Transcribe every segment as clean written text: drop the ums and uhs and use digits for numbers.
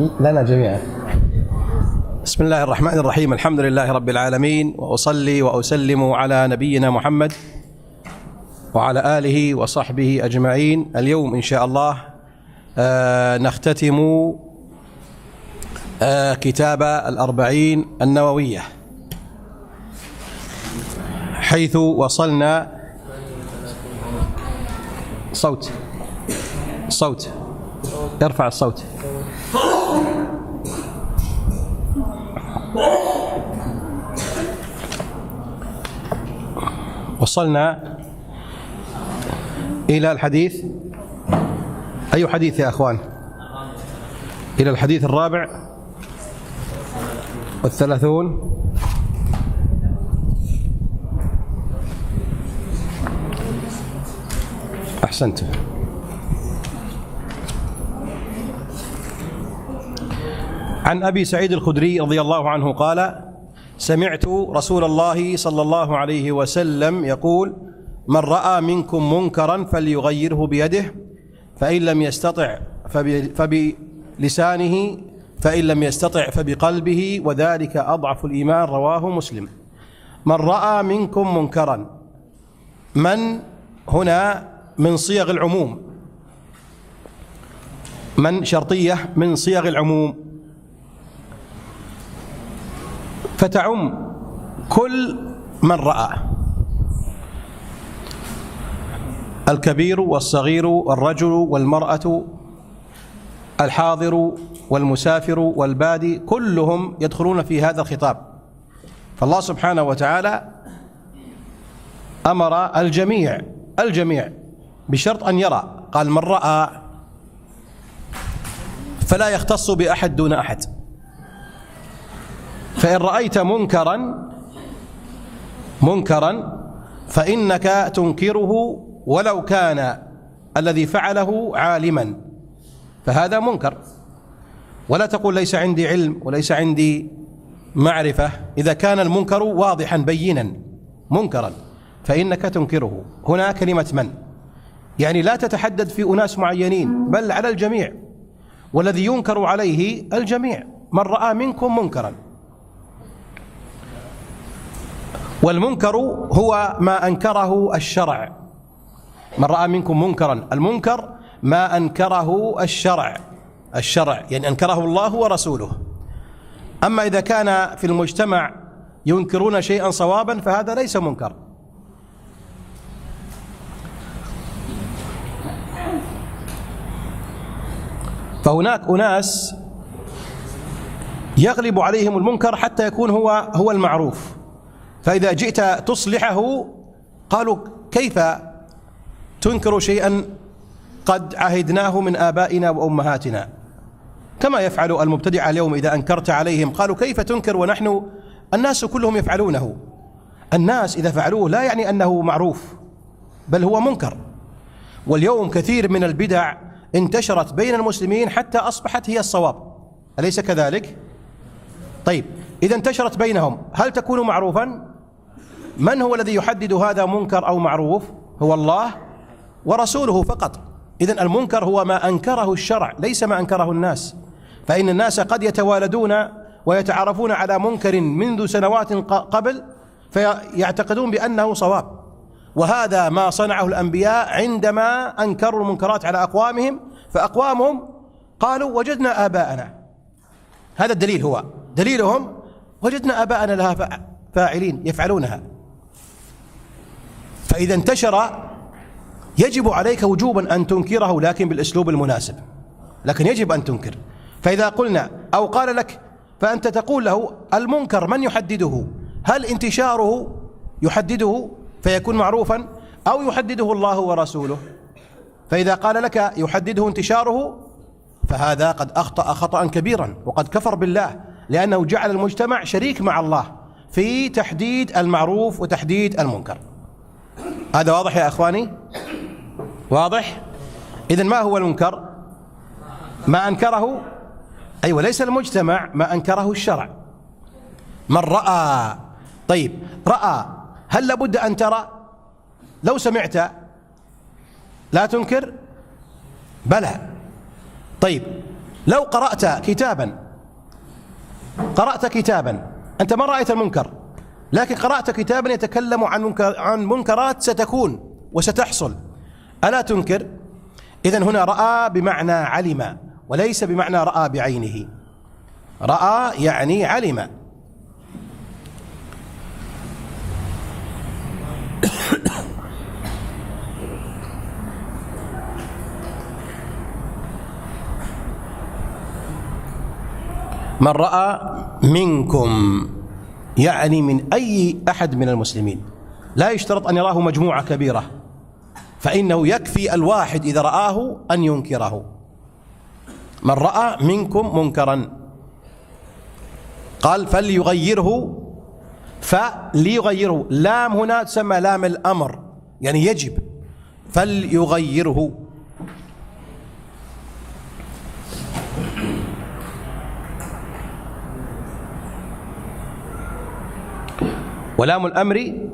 لنا جميعا. بسم الله الرحمن الرحيم. الحمد لله رب العالمين، وأصلي وأسلم على نبينا محمد وعلى آله وصحبه أجمعين. اليوم إن شاء الله نختتم كتاب الأربعين النووية، حيث وصلنا صوت ارفع الصوت. وصلنا إلى الحديث، أي حديث يا أخوان؟ إلى الحديث 34. أحسنت. عن أبي سعيد الخدري رضي الله عنه قال: سمعت رسول الله صلى الله عليه وسلم يقول: من رأى منكم منكرا فليغيره بيده، فإن لم يستطع فبلسانه، فإن لم يستطع فبقلبه، وذلك أضعف الإيمان. رواه مسلم. من رأى منكم منكرا، من هنا من صيغ العموم، من شرطية من صيغ العموم، فتعم كل من رأى، الكبير والصغير والرجل والمرأة، الحاضر والمسافر والبادي، كلهم يدخلون في هذا الخطاب. فالله سبحانه وتعالى أمر الجميع بشرط أن يرى، قال: من رأى، فلا يختص بأحد دون أحد. فإن رأيت منكرا فإنك تنكره ولو كان الذي فعله عالما، فهذا منكر. ولا تقول ليس عندي علم وليس عندي معرفة. إذا كان المنكر واضحا بينا منكرا فإنك تنكره. هنا كلمة من، يعني لا تتحدد في أناس معينين، بل على الجميع، والذي ينكر عليه الجميع. من رأى منكم منكرا، والمنكر هو ما أنكره الشرع. من رأى منكم منكرا، المنكر ما أنكره الشرع يعني أنكره الله ورسوله. أما إذا كان في المجتمع ينكرون شيئا صوابا فهذا ليس منكر. فهناك أناس يغلب عليهم المنكر حتى يكون هو المعروف، فإذا جئت تصلحه قالوا: كيف تنكر شيئا قد عهدناه من آبائنا وأمهاتنا؟ كما يفعل المبتدعة اليوم، إذا أنكرت عليهم قالوا: كيف تنكر ونحن الناس كلهم يفعلونه؟ الناس إذا فعلوه لا يعني أنه معروف، بل هو منكر. واليوم كثير من البدع انتشرت بين المسلمين حتى أصبحت هي الصواب، أليس كذلك؟ طيب، إذا انتشرت بينهم هل تكون معروفا؟ من هو الذي يحدد هذا منكر أو معروف؟ هو الله ورسوله فقط. إذن المنكر هو ما أنكره الشرع، ليس ما أنكره الناس. فإن الناس قد يتوالدون ويتعرفون على منكر منذ سنوات قبل فيعتقدون بأنه صواب، وهذا ما صنعه الأنبياء عندما أنكروا المنكرات على أقوامهم، فأقوامهم قالوا: وجدنا آباءنا. هذا الدليل، هو دليلهم: وجدنا آباءنا لها فاعلين يفعلونها. فإذا انتشر يجب عليك وجوبا أن تنكره، لكن بالأسلوب المناسب، لكن يجب أن تنكر. فإذا قلنا أو قال لك، فأنت تقول له: المنكر من يحدده؟ هل انتشاره يحدده فيكون معروفا، أو يحدده الله ورسوله؟ فإذا قال لك يحدده انتشاره فهذا قد أخطأ خطأ كبيرا، وقد كفر بالله، لأنه جعل المجتمع شريك مع الله في تحديد المعروف وتحديد المنكر. هذا واضح يا أخواني؟ واضح؟ إذن ما هو المنكر؟ ما أنكره، أيوة، ليس المجتمع، ما أنكره الشرع. من رأى. طيب، رأى، هل لابد أن ترى؟ لو سمعت لا تنكر؟ بلى. طيب، لو قرأت كتابا أنت ما رأيت المنكر، لكن قرأت كتابا يتكلم عن منكرات ستكون وستحصل، ألا تنكر؟ إذن هنا رأى بمعنى علم، وليس بمعنى رأى بعينه. رأى يعني علم. من رأى منكم يعني من أي أحد من المسلمين، لا يشترط أن يراه مجموعة كبيرة، فإنه يكفي الواحد إذا رآه أن ينكره. من رأى منكم منكرا، قال فليغيره، فليغيره لام هنا تسمى لام الأمر، يعني يجب، فليغيره. ولام الأمر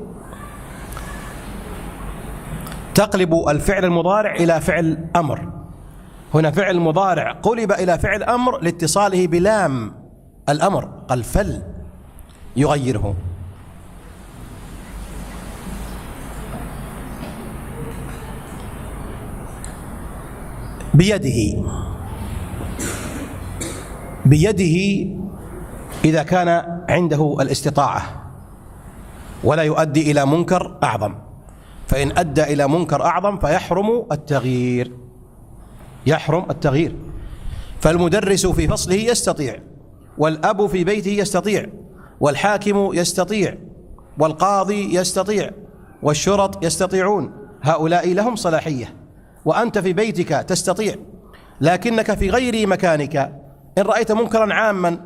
تقلب الفعل المضارع إلى فعل أمر. هنا فعل مضارع قلب إلى فعل أمر لاتصاله بلام الأمر، قال فل يغيره. بيده إذا كان عنده الاستطاعة ولا يؤدي إلى منكر أعظم، فإن أدى إلى منكر أعظم فيحرم التغيير، يحرم التغيير. فالمدرس في فصله يستطيع، والأب في بيته يستطيع، والحاكم يستطيع، والقاضي يستطيع، والشرط يستطيعون، هؤلاء لهم صلاحية. وأنت في بيتك تستطيع، لكنك في غير مكانك إن رأيت منكرا عاما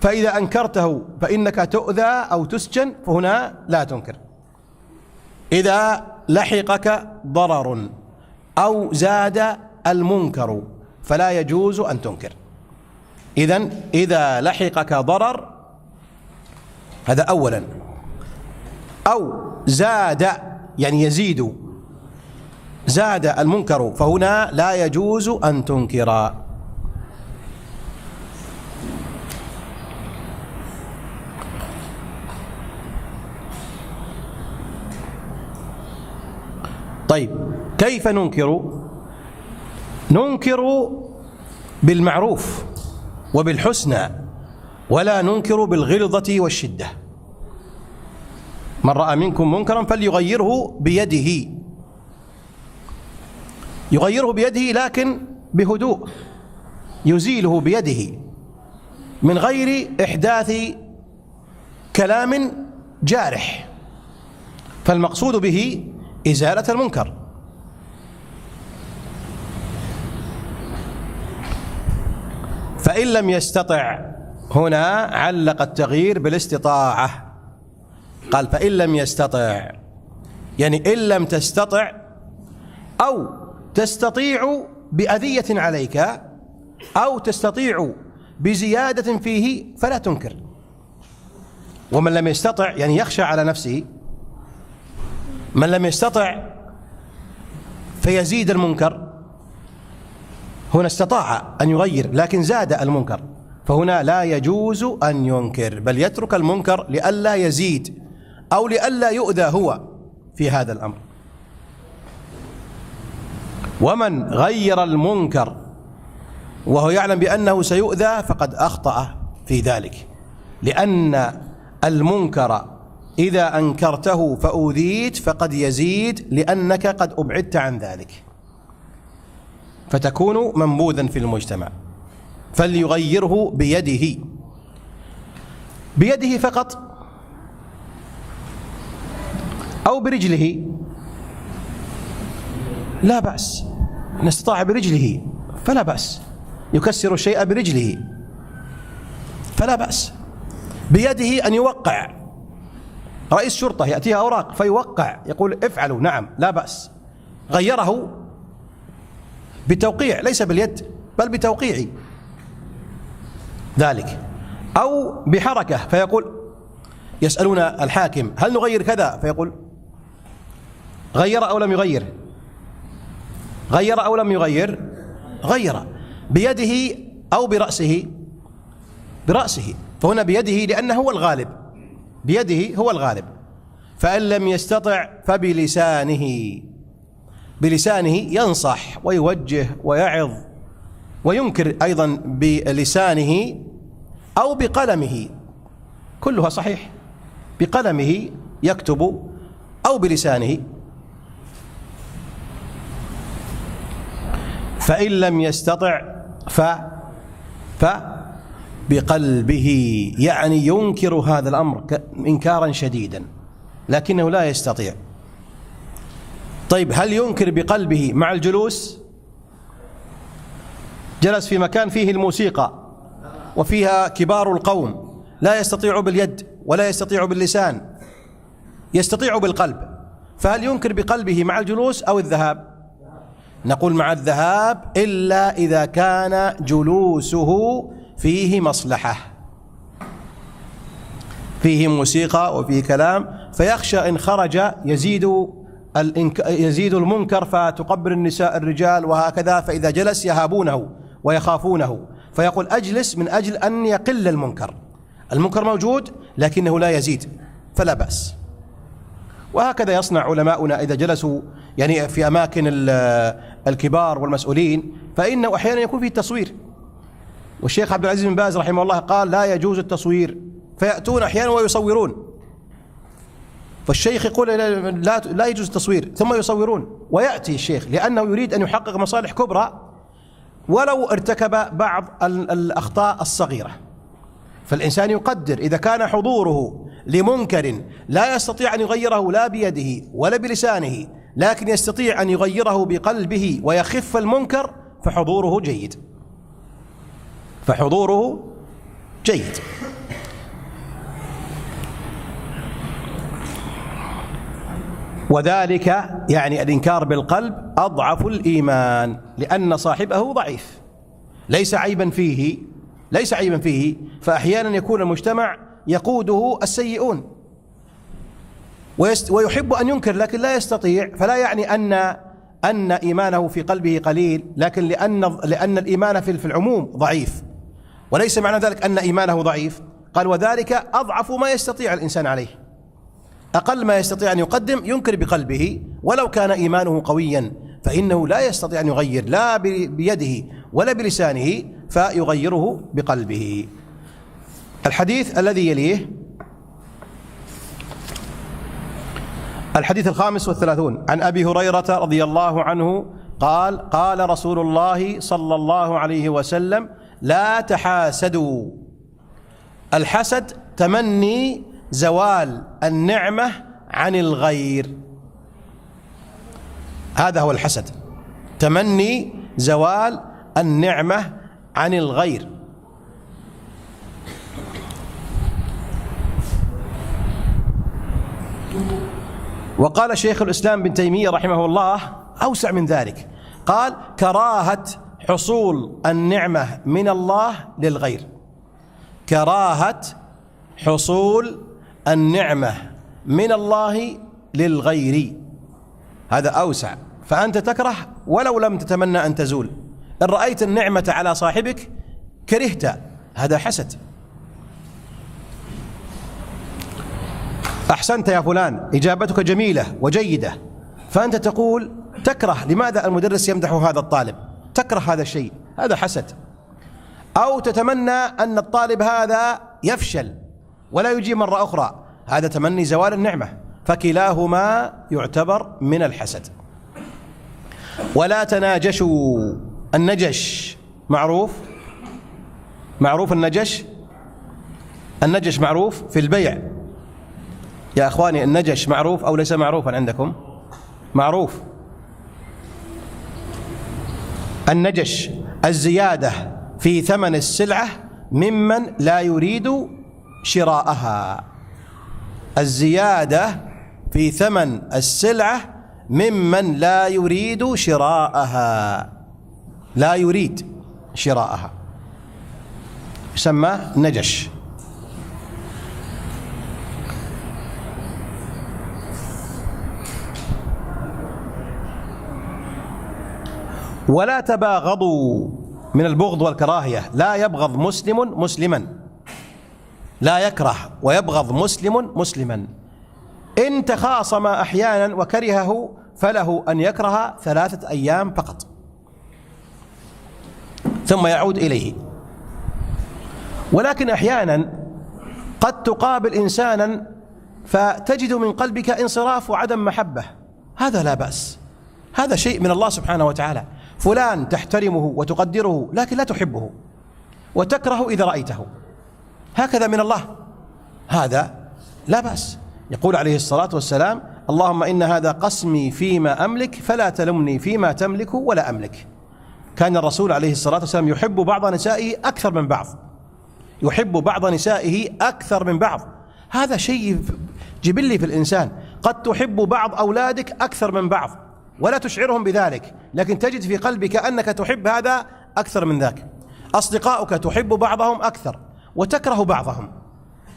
فإذا أنكرته فإنك تؤذى أو تسجن، فهنا لا تنكر. إذا لحقك ضرر أو زاد المنكر فلا يجوز أن تنكر. إذن إذا لحقك ضرر هذا أولا، أو زاد يعني يزيد، زاد المنكر، فهنا لا يجوز أن تنكر. طيب كيف ننكر؟ ننكر بالمعروف وبالحسنى، ولا ننكر بالغلظة والشدة. من رأى منكم منكرا فليغيره بيده، يغيره بيده لكن بهدوء، يزيله بيده من غير إحداث كلام جارح، فالمقصود به إزالة المنكر. فإن لم يستطع، هنا علق التغيير بالاستطاعة، قال فإن لم يستطع، يعني إن لم تستطع أو تستطيع بأذية عليك أو تستطيع بزيادة فيه فلا تنكر. ومن لم يستطع يعني يخشى على نفسه، من لم يستطع فيزيد المنكر، هنا استطاع أن يغير لكن زاد المنكر، فهنا لا يجوز أن ينكر، بل يترك المنكر لئلا يزيد أو لئلا يؤذى هو في هذا الأمر. ومن غير المنكر وهو يعلم بأنه سيؤذى فقد أخطأ في ذلك، لأن المنكر إذا أنكرته فأوذيت فقد يزيد، لأنك قد أبعدت عن ذلك فتكون منبوذا في المجتمع. فليغيره بيده فقط أو برجله لا بأس، إن استطاع برجله فلا بأس، يكسر الشيء برجله فلا بأس. بيده أن يوقع، رئيس شرطة يأتيها أوراق فيوقع يقول افعلوا، نعم لا بأس. غيره بتوقيع ليس باليد بل بتوقيع ذلك، أو بحركة فيقول، يسألون الحاكم هل نغير كذا، فيقول غير أو لم يغير، غير أو لم يغير، غير. بيده أو برأسه؟ برأسه. فهنا بيده لأنه هو الغالب، بيده هو الغالب. فإن لم يستطع فبلسانه، بلسانه ينصح ويوجه ويعظ وينكر أيضا بلسانه أو بقلمه، كلها صحيح، بقلمه يكتب أو بلسانه. فإن لم يستطع بقلبه، يعني ينكر هذا الأمر إنكارا شديدا لكنه لا يستطيع. طيب هل ينكر بقلبه مع الجلوس؟ جلس في مكان فيه الموسيقى وفيها كبار القوم، لا يستطيع باليد ولا يستطيع باللسان، يستطيع بالقلب، فهل ينكر بقلبه مع الجلوس أو الذهاب؟ نقول مع الذهاب، إلا إذا كان جلوسه فيه مصلحة، فيه موسيقى وفيه كلام، فيخشى إن خرج يزيد المنكر فتقبل النساء الرجال وهكذا، فإذا جلس يهابونه ويخافونه، فيقول أجلس من أجل أن يقل المنكر. المنكر موجود لكنه لا يزيد، فلا بأس. وهكذا يصنع علماؤنا إذا جلسوا يعني في أماكن الكبار والمسؤولين، فإنه أحيانا يكون فيه التصوير، والشيخ عبد العزيز بن باز رحمه الله قال لا يجوز التصوير، فيأتون أحيانا ويصورون، فالشيخ يقول لا يجوز التصوير، ثم يصورون، ويأتي الشيخ لأنه يريد أن يحقق مصالح كبرى ولو ارتكب بعض الأخطاء الصغيرة. فالإنسان يقدر إذا كان حضوره لمنكر لا يستطيع أن يغيره لا بيده ولا بلسانه، لكن يستطيع أن يغيره بقلبه ويخف المنكر، فحضوره جيد، فحضوره جيد. وذلك يعني الإنكار بالقلب أضعف الإيمان، لأن صاحبه ضعيف، ليس عيبا فيه، ليس عيبا فيه، فأحيانا يكون المجتمع يقوده السيئون ويحب أن ينكر لكن لا يستطيع، فلا يعني أن إيمانه في قلبه قليل، لكن لأن الإيمان في العموم ضعيف، وليس معنى ذلك أن إيمانه ضعيف. قال وذلك أضعف ما يستطيع الإنسان عليه، أقل ما يستطيع أن يقدم ينكر بقلبه، ولو كان إيمانه قويا فإنه لا يستطيع أن يغير لا بيده ولا بلسانه، فيغيره بقلبه. الحديث الذي يليه الحديث 35 عن أبي هريرة رضي الله عنه قال قال رسول الله صلى الله عليه وسلم لا تحاسدوا. الحسد تمني زوال النعمة عن الغير، هذا هو الحسد، تمني زوال النعمة عن الغير. وقال شيخ الإسلام ابن تيمية رحمه الله أوسع من ذلك، قال كراهة حصول النعمة من الله للغير، كراهة حصول النعمة من الله للغير، هذا أوسع، فأنت تكره ولو لم تتمنى أن تزول، إن رأيت النعمة على صاحبك كرهت، هذا حسد. أحسنت يا فلان، إجابتك جميلة وجيدة، فأنت تقول تكره، لماذا المدرس يمدح هذا الطالب؟ تكره هذا الشيء، هذا حسد. أو تتمنى أن الطالب هذا يفشل ولا يجيب مرة أخرى، هذا تمني زوال النعمة، فكلاهما يعتبر من الحسد. ولا تناجشوا. النجش معروف، معروف النجش، النجش معروف في البيع يا أخواني، النجش معروف أو ليس معروفا عندكم؟ معروف. النجش الزيادة في ثمن السلعة ممن لا يريد شراءها، الزيادة في ثمن السلعة ممن لا يريد شراءها، لا يريد شراءها، يسمى نجش. ولا تباغضوا. من البغض والكراهية. لا يبغض مسلم مسلما، لا يكره ويبغض مسلم مسلما. إن تخاصم أحيانا وكرهه فله أن يكره 3 أيام فقط ثم يعود إليه. ولكن أحيانا قد تقابل إنسانا فتجد من قلبك انصراف وعدم محبة، هذا لا بأس، هذا شيء من الله سبحانه وتعالى. فلان تحترمه وتقدره لكن لا تحبه وتكره إذا رأيته، هكذا من الله، هذا لا بأس. يقول عليه الصلاة والسلام: اللهم إن هذا قسمي فيما أملك فلا تلمني فيما تملك ولا أملك. كان الرسول عليه الصلاة والسلام يحب بعض نسائه أكثر من بعض، يحب بعض نسائه أكثر من بعض، هذا شيء جبلي في الإنسان. قد تحب بعض أولادك أكثر من بعض ولا تشعرهم بذلك، لكن تجد في قلبك أنك تحب هذا أكثر من ذاك. أصدقاؤك تحب بعضهم أكثر وتكره بعضهم،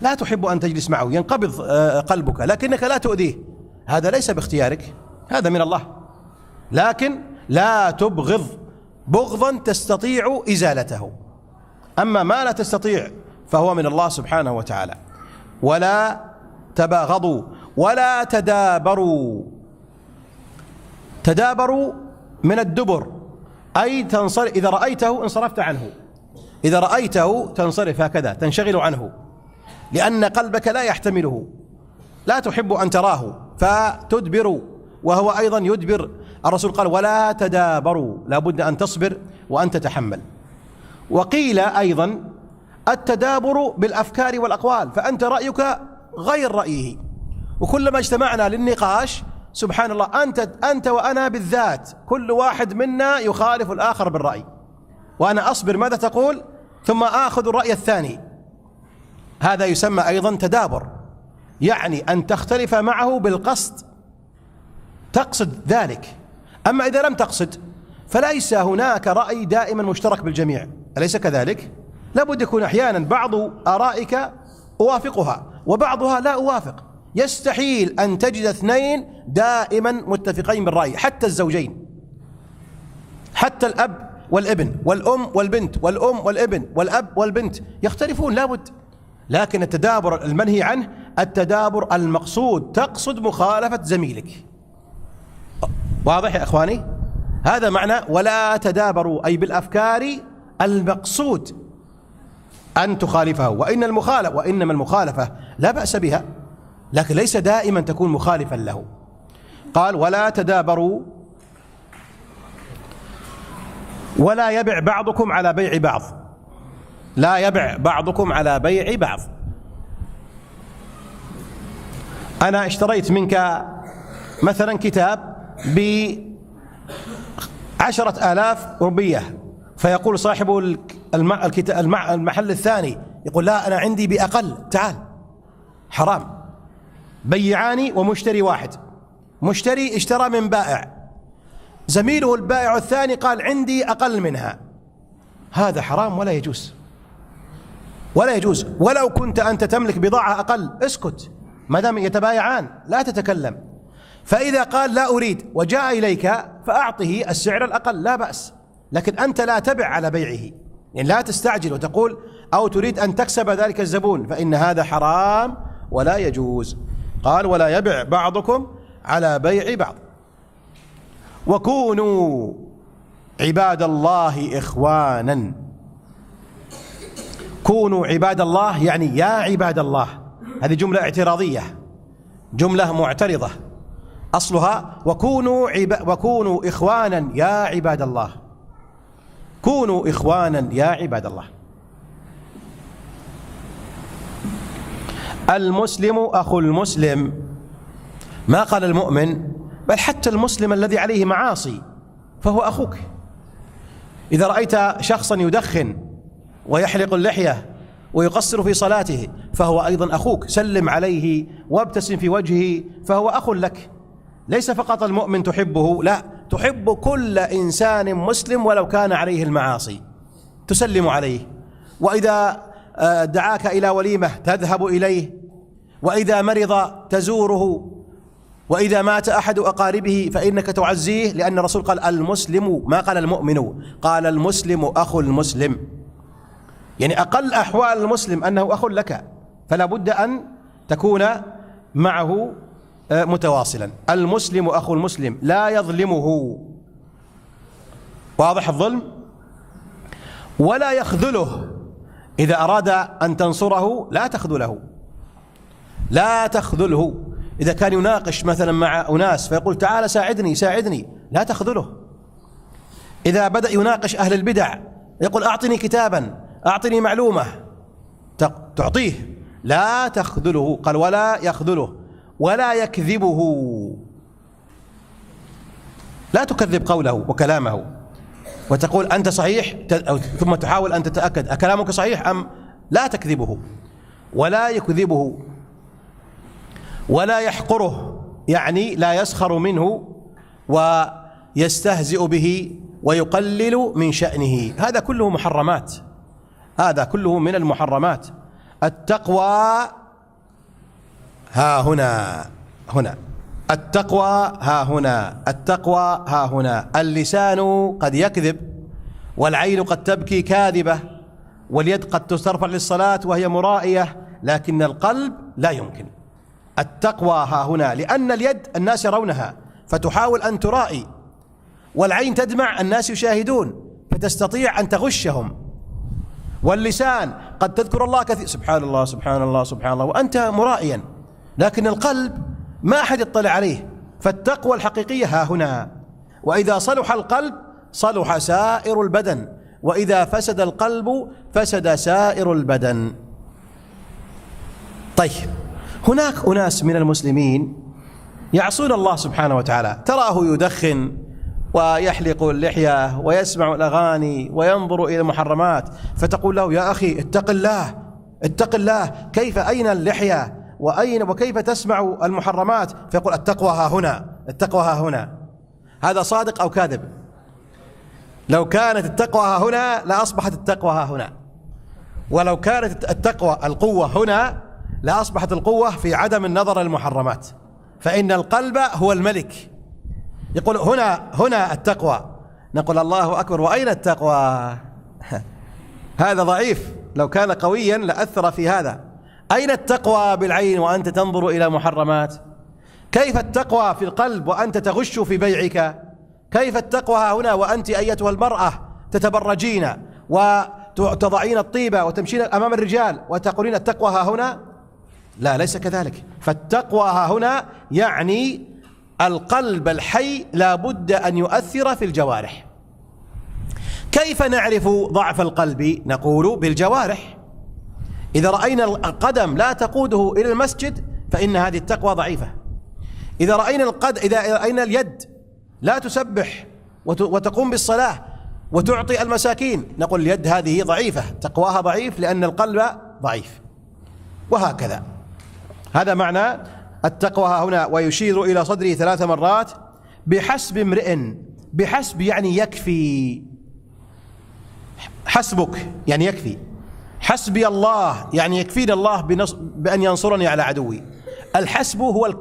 لا تحب أن تجلس معه، ينقبض قلبك لكنك لا تؤذيه، هذا ليس باختيارك، هذا من الله. لكن لا تبغض بغضا تستطيع إزالته، أما ما لا تستطيع فهو من الله سبحانه وتعالى. ولا تباغضوا ولا تدابروا. تدابروا من الدبر، أي تنصرف، إذا رأيته انصرفت عنه، إذا رأيته تنصرف هكذا، تنشغل عنه، لأن قلبك لا يحتمله، لا تحب أن تراه فتدبر، وهو أيضا يدبر. الرسول قال: ولا تدابروا، لا بد أن تصبر وأن تتحمل. وقيل أيضا التدابر بالأفكار والأقوال، فأنت رأيك غير رأيه، وكلما اجتمعنا للنقاش سبحان الله أنت وأنا بالذات كل واحد منا يخالف الآخر بالرأي، وأنا أصبر ماذا تقول ثم آخذ الرأي الثاني، هذا يسمى أيضا تدابر، يعني أن تختلف معه بالقصد، تقصد ذلك. أما إذا لم تقصد فليس هناك رأي دائما مشترك بالجميع، أليس كذلك؟ لابد يكون أحيانا بعض آرائك أوافقها وبعضها لا أوافق، يستحيل أن تجد 2 دائما متفقين بالرأي، حتى الزوجين، حتى الأب والابن والأم والبنت والأم والابن والأب والبنت يختلفون لابد. لكن التدابر المنهي عنه التدابر المقصود، تقصد مخالفة زميلك. واضح يا إخواني؟ هذا معنى ولا تدابروا، أي بالأفكار المقصود أن تخالفه، وإنما المخالفة لا بأس بها، لكن ليس دائما تكون مخالفا له. قال: ولا تدابروا ولا يبع بعضكم على بيع بعض. لا يبع بعضكم على بيع بعض. أنا اشتريت منك مثلا كتاب ب10,000 روبية، فيقول صاحب المحل الثاني يقول: لا أنا عندي بأقل، تعال. حرام. بيعان ومشتري واحد، مشتري اشترى من بائع، زميله البائع الثاني قال: عندي أقل منها، هذا حرام ولا يجوز، ولا يجوز. ولو كنت أنت تملك بضاعة أقل اسكت، ما دام يتبايعان لا تتكلم. فإذا قال لا أريد وجاء إليك فأعطه السعر الأقل، لا بأس، لكن أنت لا تبع على بيعه، يعني لا تستعجل وتقول أو تريد أن تكسب ذلك الزبون، فإن هذا حرام ولا يجوز. قال: ولا يبع بعضكم على بيع بعض. وكونوا عباد الله إخوانا. كونوا عباد الله يعني يا عباد الله، هذه جملة اعتراضية، جملة معترضة، أصلها وكونوا إخوانا يا عباد الله. كونوا إخوانا يا عباد الله. المسلم أخو المسلم، ما قال المؤمن، بل حتى المسلم الذي عليه معاصي فهو أخوك. إذا رأيت شخصا يدخن ويحلق اللحية ويقصر في صلاته فهو أيضا أخوك، سلم عليه وابتسم في وجهه، فهو أخ لك. ليس فقط المؤمن تحبه، لا، تحب كل إنسان مسلم ولو كان عليه المعاصي، تسلم عليه، وإذا دعاك إلى وليمة تذهب إليه، وإذا مرض تزوره، وإذا مات أحد أقاربه فإنك تعزيه، لأن الرسول قال المسلم، ما قال المؤمن، قال المسلم أخو المسلم، يعني أقل أحوال المسلم أنه أخ لك، فلا بد أن تكون معه متواصلا. المسلم أخو المسلم لا يظلمه، واضح الظلم، ولا يخذله، إذا أراد أن تنصره لا تخذله، لا تخذله. إذا كان يناقش مثلا مع أناس فيقول تعال ساعدني ساعدني، لا تخذله. إذا بدأ يناقش أهل البدع يقول أعطني كتابا، أعطني معلومة، تعطيه، لا تخذله. قال ولا يخذله ولا يكذبه، لا تكذب قوله وكلامه وتقول أنت صحيح ثم تحاول أن تتأكد أكلامك صحيح أم لا. تكذبه ولا يكذبه ولا يحقره، يعني لا يسخر منه ويستهزئ به ويقلل من شأنه. هذا كله محرمات، هذا كله من المحرمات. التقوى ها هنا، التقوى ها هنا، التقوى ها هنا. اللسان قد يكذب، والعين قد تبكي كاذبة، واليد قد ترفع للصلاة وهي مرائية، لكن القلب لا يمكن. التقوى ها هنا، لأن اليد الناس يرونها فتحاول أن ترائي، والعين تدمع الناس يشاهدون فتستطيع أن تغشهم، واللسان قد تذكر الله كثير، سبحان الله سبحان الله سبحان الله، وأنت مرائيا، لكن القلب ما أحد يطلع عليه. فالتقوى الحقيقية ها هنا. وإذا صلح القلب صلح سائر البدن، وإذا فسد القلب فسد سائر البدن. طيب، هناك أناس من المسلمين يعصون الله سبحانه وتعالى، تراه يدخن ويحلق اللحية ويسمع الأغاني وينظر إلى المحرمات، فتقول له يا أخي اتق الله اتق الله، كيف أين اللحية وكيف تسمع المحرمات؟ فيقول التقوى ها هنا، التقوى ها هنا. هذا صادق أو كاذب؟ لو كانت التقوى ها هنا لأصبحت التقوى ها هنا، ولو كانت التقوى القوة هنا لأصبحت القوة في عدم النظر للمحرمات، فإن القلب هو الملك. يقول هنا التقوى، نقول الله أكبر، وأين التقوى؟ هذا ضعيف، لو كان قويا لأثر في هذا. أين التقوى بالعين وأنت تنظر إلى محرمات؟ كيف التقوى في القلب وأنت تغش في بيعك؟ كيف التقوى هنا وأنت أيتها المرأة تتبرجين وتضعين الطيبة وتمشين أمام الرجال وتقولين التقوى ها هنا؟ لا، ليس كذلك. فالتقوى ها هنا يعني القلب الحي لا بد أن يؤثر في الجوارح. كيف نعرف ضعف القلب؟ نقول بالجوارح. إذا رأينا القدم لا تقوده إلى المسجد فإن هذه التقوى ضعيفة. إذا رأينا اليد لا تسبح وتقوم بالصلاة وتعطي المساكين، نقول اليد هذه ضعيفة، تقواها ضعيف لأن القلب ضعيف. وهكذا، هذا معنى التقوى هنا. ويشير إلى صدره 3 مرات. بحسب امرئ، بحسب يعني يكفي، حسبك يعني يكفي، حسبي الله يعني يكفيني الله بأن ينصرني على عدوي. الحسب هو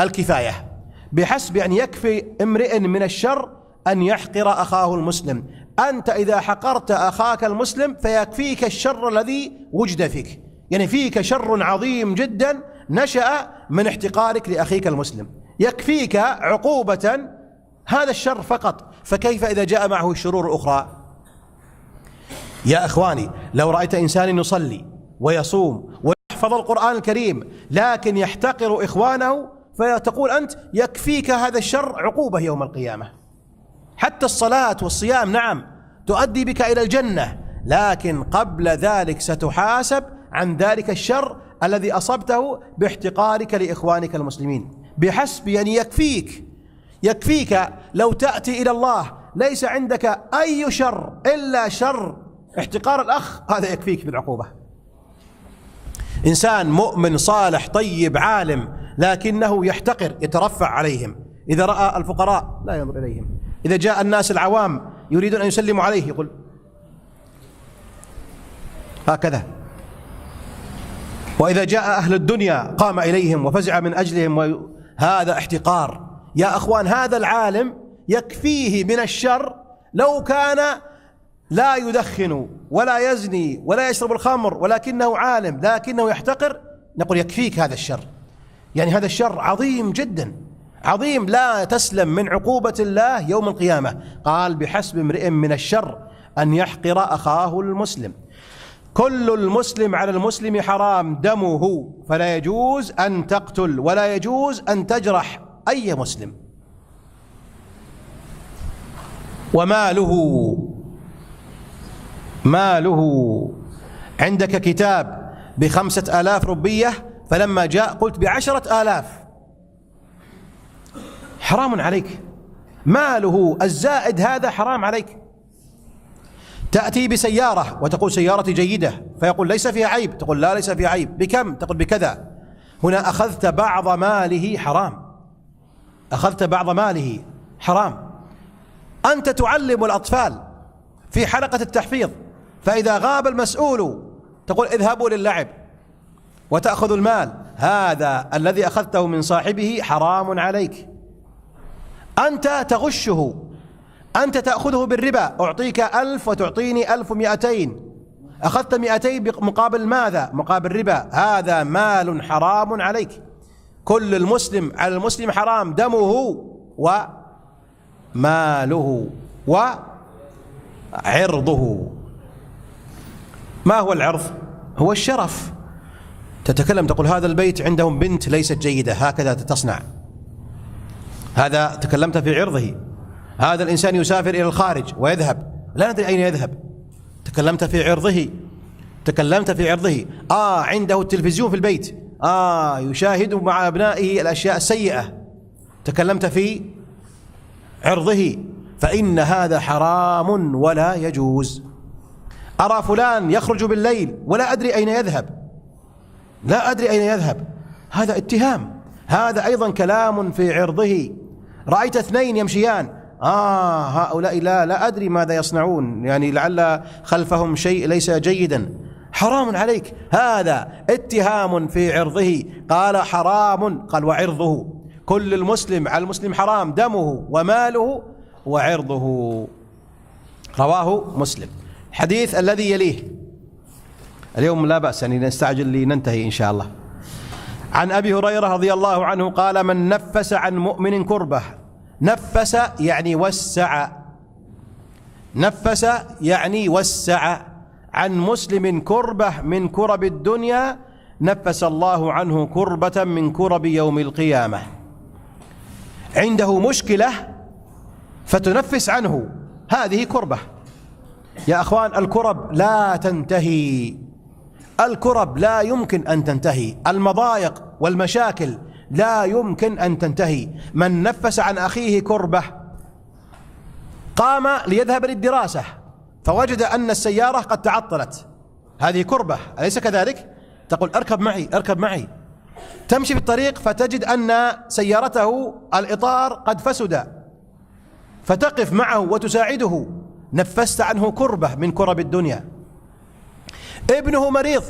الكفاية. بحسب يعني يكفي امرئ من الشر أن يحقر أخاه المسلم. أنت إذا حقرت أخاك المسلم فيكفيك الشر الذي وجد فيك، يعني فيك شر عظيم جدا نشأ من احتقارك لأخيك المسلم، يكفيك عقوبة هذا الشر فقط، فكيف إذا جاء معه الشرور الأخرى؟ يا إخواني، لو رأيت إنسان يصلي ويصوم ويحفظ القرآن الكريم لكن يحتقر إخوانه، فتقول أنت يكفيك هذا الشر عقوبة يوم القيامة. حتى الصلاة والصيام نعم تؤدي بك إلى الجنة، لكن قبل ذلك ستحاسب عن ذلك الشر الذي أصبته باحتقارك لإخوانك المسلمين. بحسب يعني يكفيك لو تأتي إلى الله ليس عندك أي شر إلا شر احتقار الأخ، هذا يكفيك بالعقوبة. إنسان مؤمن صالح طيب عالم لكنه يحتقر يترفع عليهم، إذا رأى الفقراء لا ينظر إليهم، إذا جاء الناس العوام يريدون أن يسلموا عليه يقول هكذا، وإذا جاء أهل الدنيا قام إليهم وفزع من أجلهم هذا احتقار. يا أخوان، هذا العالم يكفيه من الشر لو كان لا يدخن ولا يزني ولا يشرب الخمر، ولكنه عالم لكنه يحتقر، نقول يكفيك هذا الشر. يعني هذا الشر عظيم جدا، عظيم، لا تسلم من عقوبة الله يوم القيامة. قال: بحسب امرئ من الشر أن يحقر أخاه المسلم. كل المسلم على المسلم حرام دمه، فلا يجوز أن تقتل ولا يجوز أن تجرح أي مسلم. ماله عندك كتاب ب5,000 ربية، فلما جاء قلت ب10,000، حرام عليك. ماله الزائد هذا حرام عليك. تأتي بسيارة وتقول سيارتي جيدة، فيقول ليس فيها عيب، تقول لا ليس فيها عيب. بكم؟ تقول بكذا. هنا أخذت بعض ماله حرام، أخذت بعض ماله حرام. أنت تعلم الأطفال في حلقة التحفيظ، فإذا غاب المسؤول تقول اذهبوا للعب وتأخذ المال. هذا الذي أخذته من صاحبه حرام عليك. أنت تغشه، أنت تأخذه بالربا، أعطيك 1000 وتعطيني 1200، أخذت 200 مقابل ماذا؟ مقابل ربا. هذا مال حرام عليك. كل المسلم على المسلم حرام دمه وماله وعرضه. ما هو العرض؟ هو الشرف. تتكلم تقول هذا البيت عندهم بنت ليست جيدة، هكذا تصنع، هذا تكلمت في عرضه. هذا الإنسان يسافر إلى الخارج ويذهب، لا ندري أين يذهب، تكلمت في عرضه. تكلمت في عرضه. عنده التلفزيون في البيت، يشاهد مع أبنائه الأشياء السيئة، تكلمت في عرضه. فإن هذا حرام ولا يجوز. أرى فلان يخرج بالليل ولا أدري أين يذهب، لا أدري أين يذهب، هذا اتهام، هذا أيضا كلام في عرضه. رأيت 2 يمشيان، هؤلاء لا أدري ماذا يصنعون، يعني لعل خلفهم شيء ليس جيدا. حرام عليك، هذا اتهام في عرضه. قال حرام، قال وعرضه. كل المسلم على المسلم حرام دمه وماله وعرضه. رواه مسلم. الحديث الذي يليه، اليوم لا بأس يعني نستعجل لننتهي إن شاء الله. عن أبي هريرة رضي الله عنه قال: من نفس عن مؤمن كربة، نفس يعني وسع، نفس يعني وسع، عن مسلم كربة من كرب الدنيا نفس الله عنه كربة من كرب يوم القيامة. عنده مشكلة فتنفس عنه، هذه كربة. يا أخوان، الكرب لا تنتهي، الكرب لا يمكن أن تنتهي، المضايق والمشاكل لا يمكن أن تنتهي. من نفس عن أخيه كربة، قام ليذهب للدراسة فوجد أن السيارة قد تعطلت، هذه كربة، أليس كذلك؟ تقول اركب معي اركب معي، تمشي في الطريق فتجد أن سيارته الإطار قد فسد، فتقف معه وتساعده، نفست عنه كربة من كرب الدنيا. ابنه مريض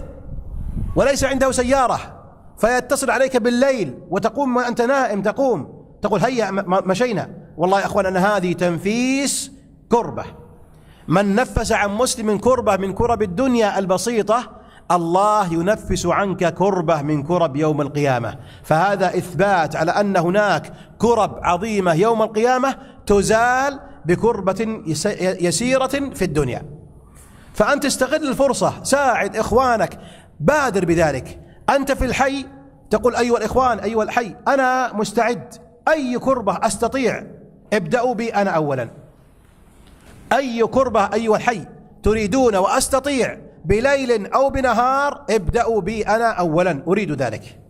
وليس عنده سيارة، فيتصل عليك بالليل وتقوم وأنت نائم، تقول هيا مشينا. والله يا أخوان، أن هذه تنفيس كربة. من نفس عن مسلم كربة من كرب الدنيا البسيطة، الله ينفس عنك كربة من كرب يوم القيامة. فهذا إثبات على أن هناك كرب عظيمة يوم القيامة تزال بكربة يسيرة في الدنيا. فأنت استغل الفرصة، ساعد إخوانك، بادر بذلك. أنت في الحي تقول أيها الإخوان أيها الحي أنا مستعد، أي كربة أستطيع ابدأوا بي أنا أولا. أي كربة أيها الحي تريدون وأستطيع بليل أو بنهار ابدأوا بي أنا أولا، أريد ذلك.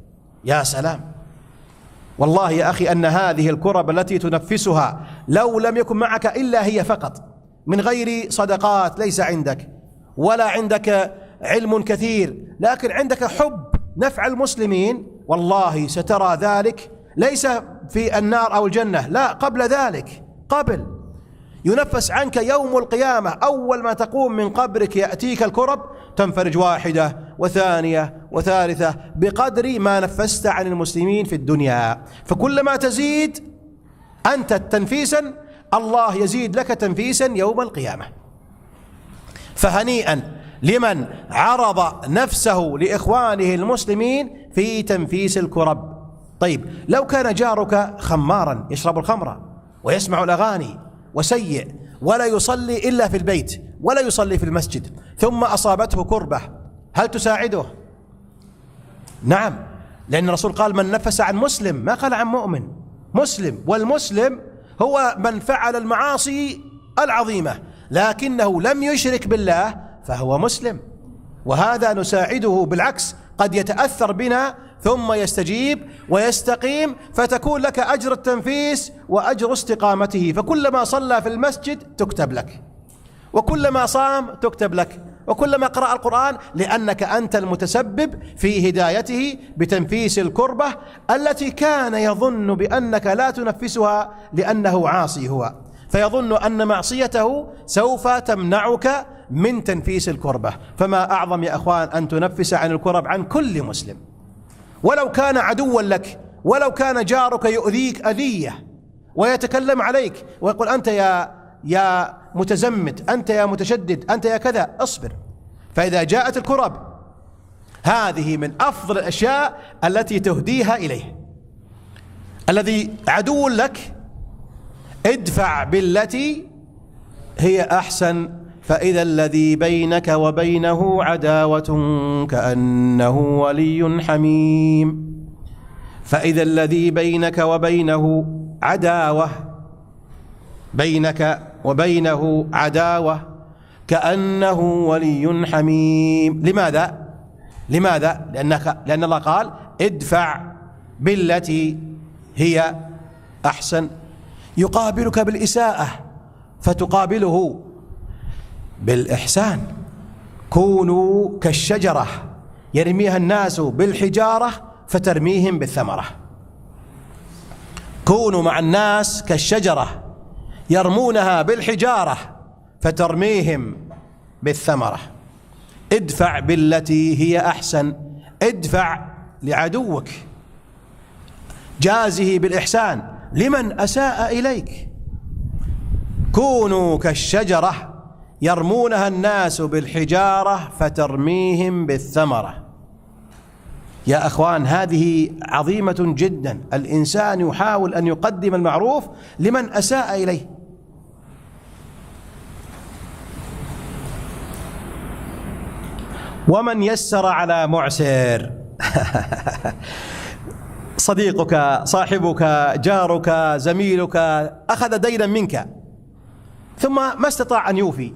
يا سلام، والله يا أخي أن هذه الكرب التي تنفسها لو لم يكن معك إلا هي فقط، من غير صدقات ليس عندك ولا عندك علم كثير، لكن عندك حب نفع المسلمين، والله سترى ذلك ليس في النار أو الجنة، لا، قبل ذلك، قبل ينفس عنك يوم القيامة، أول ما تقوم من قبرك يأتيك الكرب، تنفرج واحدة وثانية وثالثة بقدر ما نفست عن المسلمين في الدنيا. فكلما تزيد أنت تنفيسا الله يزيد لك تنفيسا يوم القيامة. فهنيئا لمن عرض نفسه لإخوانه المسلمين في تنفيس الكرب. طيب لو كان جارك خمارا يشرب الخمر ويسمع الأغاني وسيء ولا يصلي إلا في البيت ولا يصلي في المسجد، ثم أصابته كربة، هل تساعده؟ نعم، لأن الرسول قال من نفس عن مسلم، ما قال عن مؤمن، مسلم، والمسلم هو من فعل المعاصي العظيمة لكنه لم يشرك بالله فهو مسلم، وهذا نساعده، بالعكس قد يتأثر بنا ثم يستجيب ويستقيم، فتكون لك أجر التنفيس وأجر استقامته. فكلما صلى في المسجد تكتب لك، وكلما صام تكتب لك، وكلما قرأ القرآن، لأنك أنت المتسبب في هدايته بتنفيس الكربة التي كان يظن بأنك لا تنفسها لأنه عاصي هو، فيظن أن معصيته سوف تمنعك من تنفيس الكربة. فما أعظم يا أخوان أن تنفس عن الكرب عن كل مسلم، ولو كان عدوا لك، ولو كان جارك يؤذيك أذية ويتكلم عليك ويقول أنت يا متزمت، أنت يا متشدد، أنت يا كذا، اصبر. فإذا جاءت الكرب هذه من أفضل الأشياء التي تهديها إليه. الذي عدو لك ادفع بالتي هي أحسن، فإذا الذي بينك وبينه عداوة كأنه ولي حميم. فإذا الذي بينك وبينه عداوة، بينك وبينه عداوة كأنه ولي حميم. لماذا؟ لأن الله قال ادفع بالتي هي أحسن. يقابلك بالإساءة فتقابله بالإحسان. كونوا كالشجرة يرميها الناس بالحجارة فترميهم بالثمرة. كونوا مع الناس كالشجرة يرمونها بالحجارة فترميهم بالثمرة. ادفع بالتي هي أحسن، ادفع لعدوك، جازه بالإحسان لمن أساء إليك. كونوا كالشجرة يرمونها الناس بالحجارة فترميهم بالثمرة. يا أخوان هذه عظيمة جدا. الإنسان يحاول أن يقدم المعروف لمن أساء إليه. ومن يسر على معسر صديقك، صاحبك، جارك، زميلك أخذ دينا منك ثم ما استطاع أن يوفي،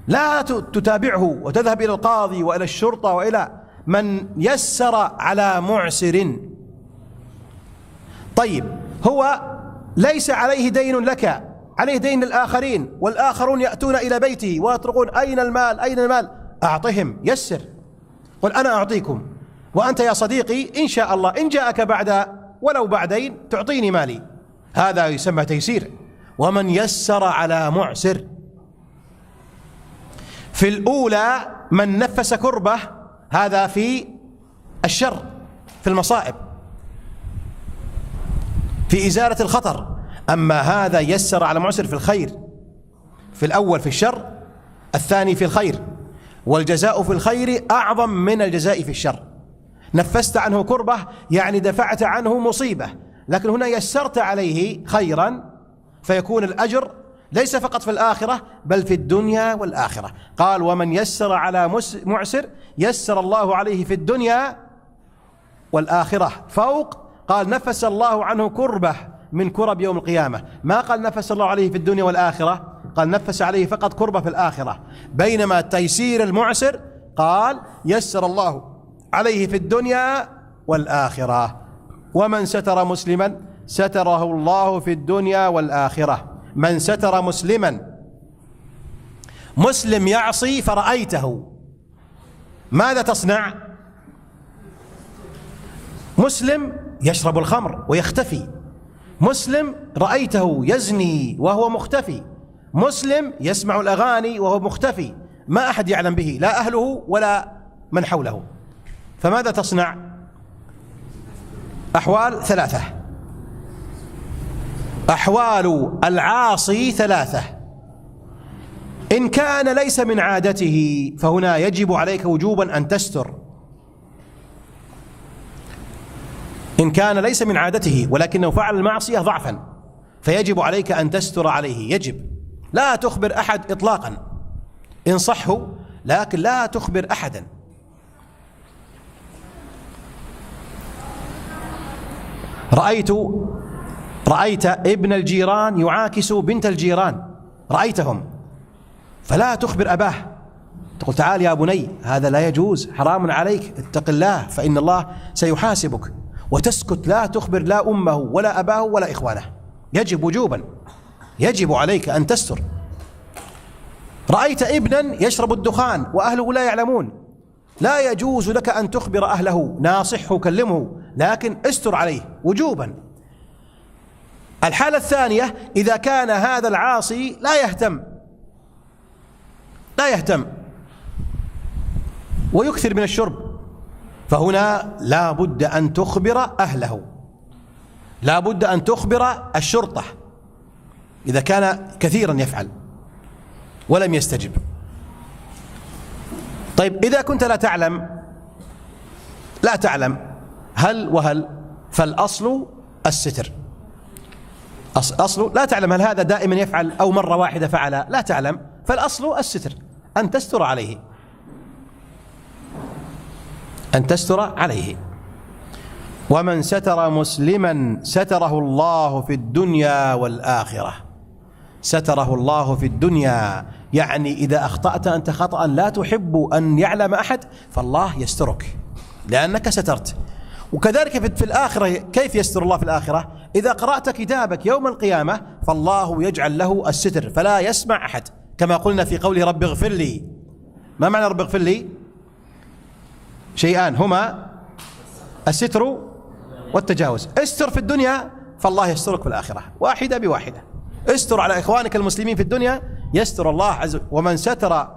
لا تتابعه وتذهب إلى القاضي وإلى الشرطة وإلى من يسر على معسر. طيب هو ليس عليه دين لك، عليه دين للآخرين، والآخرون يأتون إلى بيته ويطرقون أين المال أين المال؟ أعطهم، يسر، قل أنا أعطيكم، وأنت يا صديقي إن شاء الله إن جاءك بعد ولو بعدين تعطيني مالي. هذا يسمى تيسير. ومن يسر على معسر. في الأولى من نفس كربة، هذا في الشر، في المصائب، في إزالة الخطر. أما هذا يسر على معسر في الخير، في الأول في الشر، الثاني في الخير، والجزاء في الخير أعظم من الجزاء في الشر. نفست عنه كربة يعني دفعت عنه مصيبة، لكن هنا يسرت عليه خيرا، فيكون الأجر ليس فقط في الآخرة بل في الدنيا والآخرة. قال ومن يسر على معسر يسر الله عليه في الدنيا والآخرة. فوق قال نفس الله عنه كربة من كرب يوم القيامة، ما قال نفس الله عليه في الدنيا والآخرة، قال نفس عليه فقط كربة في الآخرة. بينما تيسير المعسر قال يسر الله عليه في الدنيا والآخرة. ومن ستر مسلما ستره الله في الدنيا والآخرة. من ستر مسلما، مسلم يعصي فرأيته، ماذا تصنع؟ مسلم يشرب الخمر ويختفي، مسلم رأيته يزني وهو مختفي، مسلم يسمع الأغاني وهو مختفي، ما أحد يعلم به، لا أهله ولا من حوله. فماذا تصنع؟ أحوال ثلاثة. أحوال العاصي ثلاثة: إن كان ليس من عادته فهنا يجب عليك وجوبا أن تستر. إن كان ليس من عادته ولكنه فعل المعصية ضعفا فيجب عليك أن تستر عليه، يجب لا تخبر أحد إطلاقا، انصحه لكن لا تخبر أحدا. رأيت ابن الجيران يعاكس بنت الجيران، رأيتهم، فلا تخبر أباه، تقول تعال يا بني هذا لا يجوز، حرام عليك، اتق الله فإن الله سيحاسبك، وتسكت، لا تخبر لا أمه ولا أباه ولا إخوانه، يجب وجوبا، يجب عليك أن تستر. رأيت ابنا يشرب الدخان وأهله لا يعلمون، لا يجوز لك أن تخبر أهله، ناصحه كلمه، لكن استر عليه وجوبا. الحالة الثانية: إذا كان هذا العاصي لا يهتم ويكثر من الشرب، فهنا لا بد أن تخبر أهله، لا بد أن تخبر الشرطة إذا كان كثيرا يفعل ولم يستجب. طيب إذا كنت لا تعلم هل فالأصل الستر، أصل لا تعلم هل هذا دائما يفعل أو مرة واحدة فعل، لا تعلم، فالأصل الستر، أن تستر عليه، أن تستر عليه. ومن ستر مسلما ستره الله في الدنيا والآخرة، ستره الله في الدنيا، يعني إذا أخطأت أنت خطأ لا تحب أن يعلم أحد فالله يسترك لأنك سترت. وكذلك في الآخرة، كيف يستر الله في الآخرة؟ إذا قرأت كتابك يوم القيامة فالله يجعل له الستر فلا يسمع أحد، كما قلنا في قوله رب اغفر لي. ما معنى رب اغفر لي؟ شيئان هما الستر والتجاوز. استر في الدنيا فالله يسترك في الآخرة، واحدة بواحدة. استر على إخوانك المسلمين في الدنيا يستر الله عز وجل. ومن ستر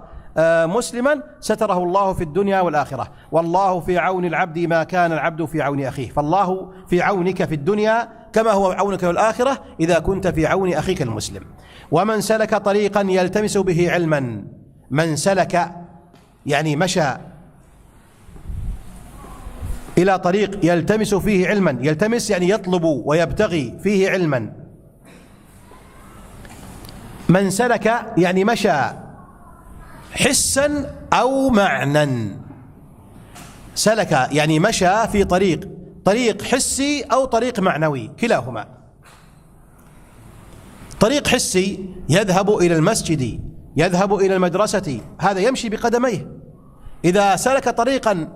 مسلما ستره الله في الدنيا والآخرة، والله في عون العبد ما كان العبد في عون أخيه، فالله في عونك في الدنيا كما هو عونك في الآخرة إذا كنت في عون أخيك المسلم. ومن سلك طريقا يلتمس به علما، من سلك يعني مشى إلى طريق يلتمس فيه علما، يلتمس يعني يطلب ويبتغي فيه علما. من سلك يعني مشى حسا أو معنى، سلك يعني مشى في طريق حسي أو طريق معنوي، كلاهما. طريق حسي يذهب إلى المسجد، يذهب إلى المدرسة، هذا يمشي بقدميه. إذا سلك طريقا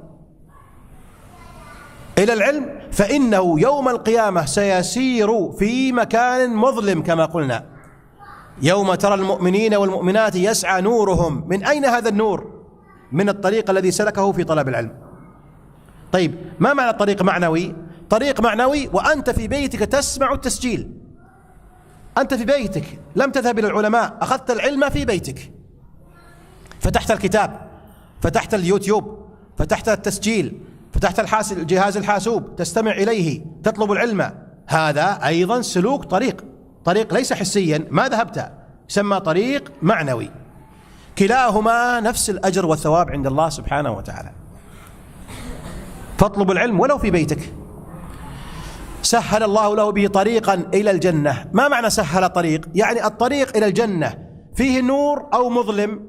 إلى العلم فإنه يوم القيامة سيسير في مكان مظلم كما قلنا، يوم ترى المؤمنين والمؤمنات يسعى نورهم. من أين هذا النور؟ من الطريق الذي سلكه في طلب العلم. طيب ما معنى طريق معنوي؟ طريق معنوي وأنت في بيتك تسمع التسجيل، أنت في بيتك لم تذهب إلى العلماء، أخذت العلم في بيتك، فتحت الكتاب، فتحت اليوتيوب، فتحت التسجيل، فتحت جهاز الحاسوب تستمع إليه تطلب العلم. هذا أيضا سلوك طريق ليس حسيا، ما ذهبت، يسمى طريق معنوي. كلاهما نفس الأجر والثواب عند الله سبحانه وتعالى. فاطلب العلم ولو في بيتك. سهل الله له به طريقا إلى الجنة. ما معنى سهل طريق؟ يعني الطريق إلى الجنة فيه نور أو مظلم؟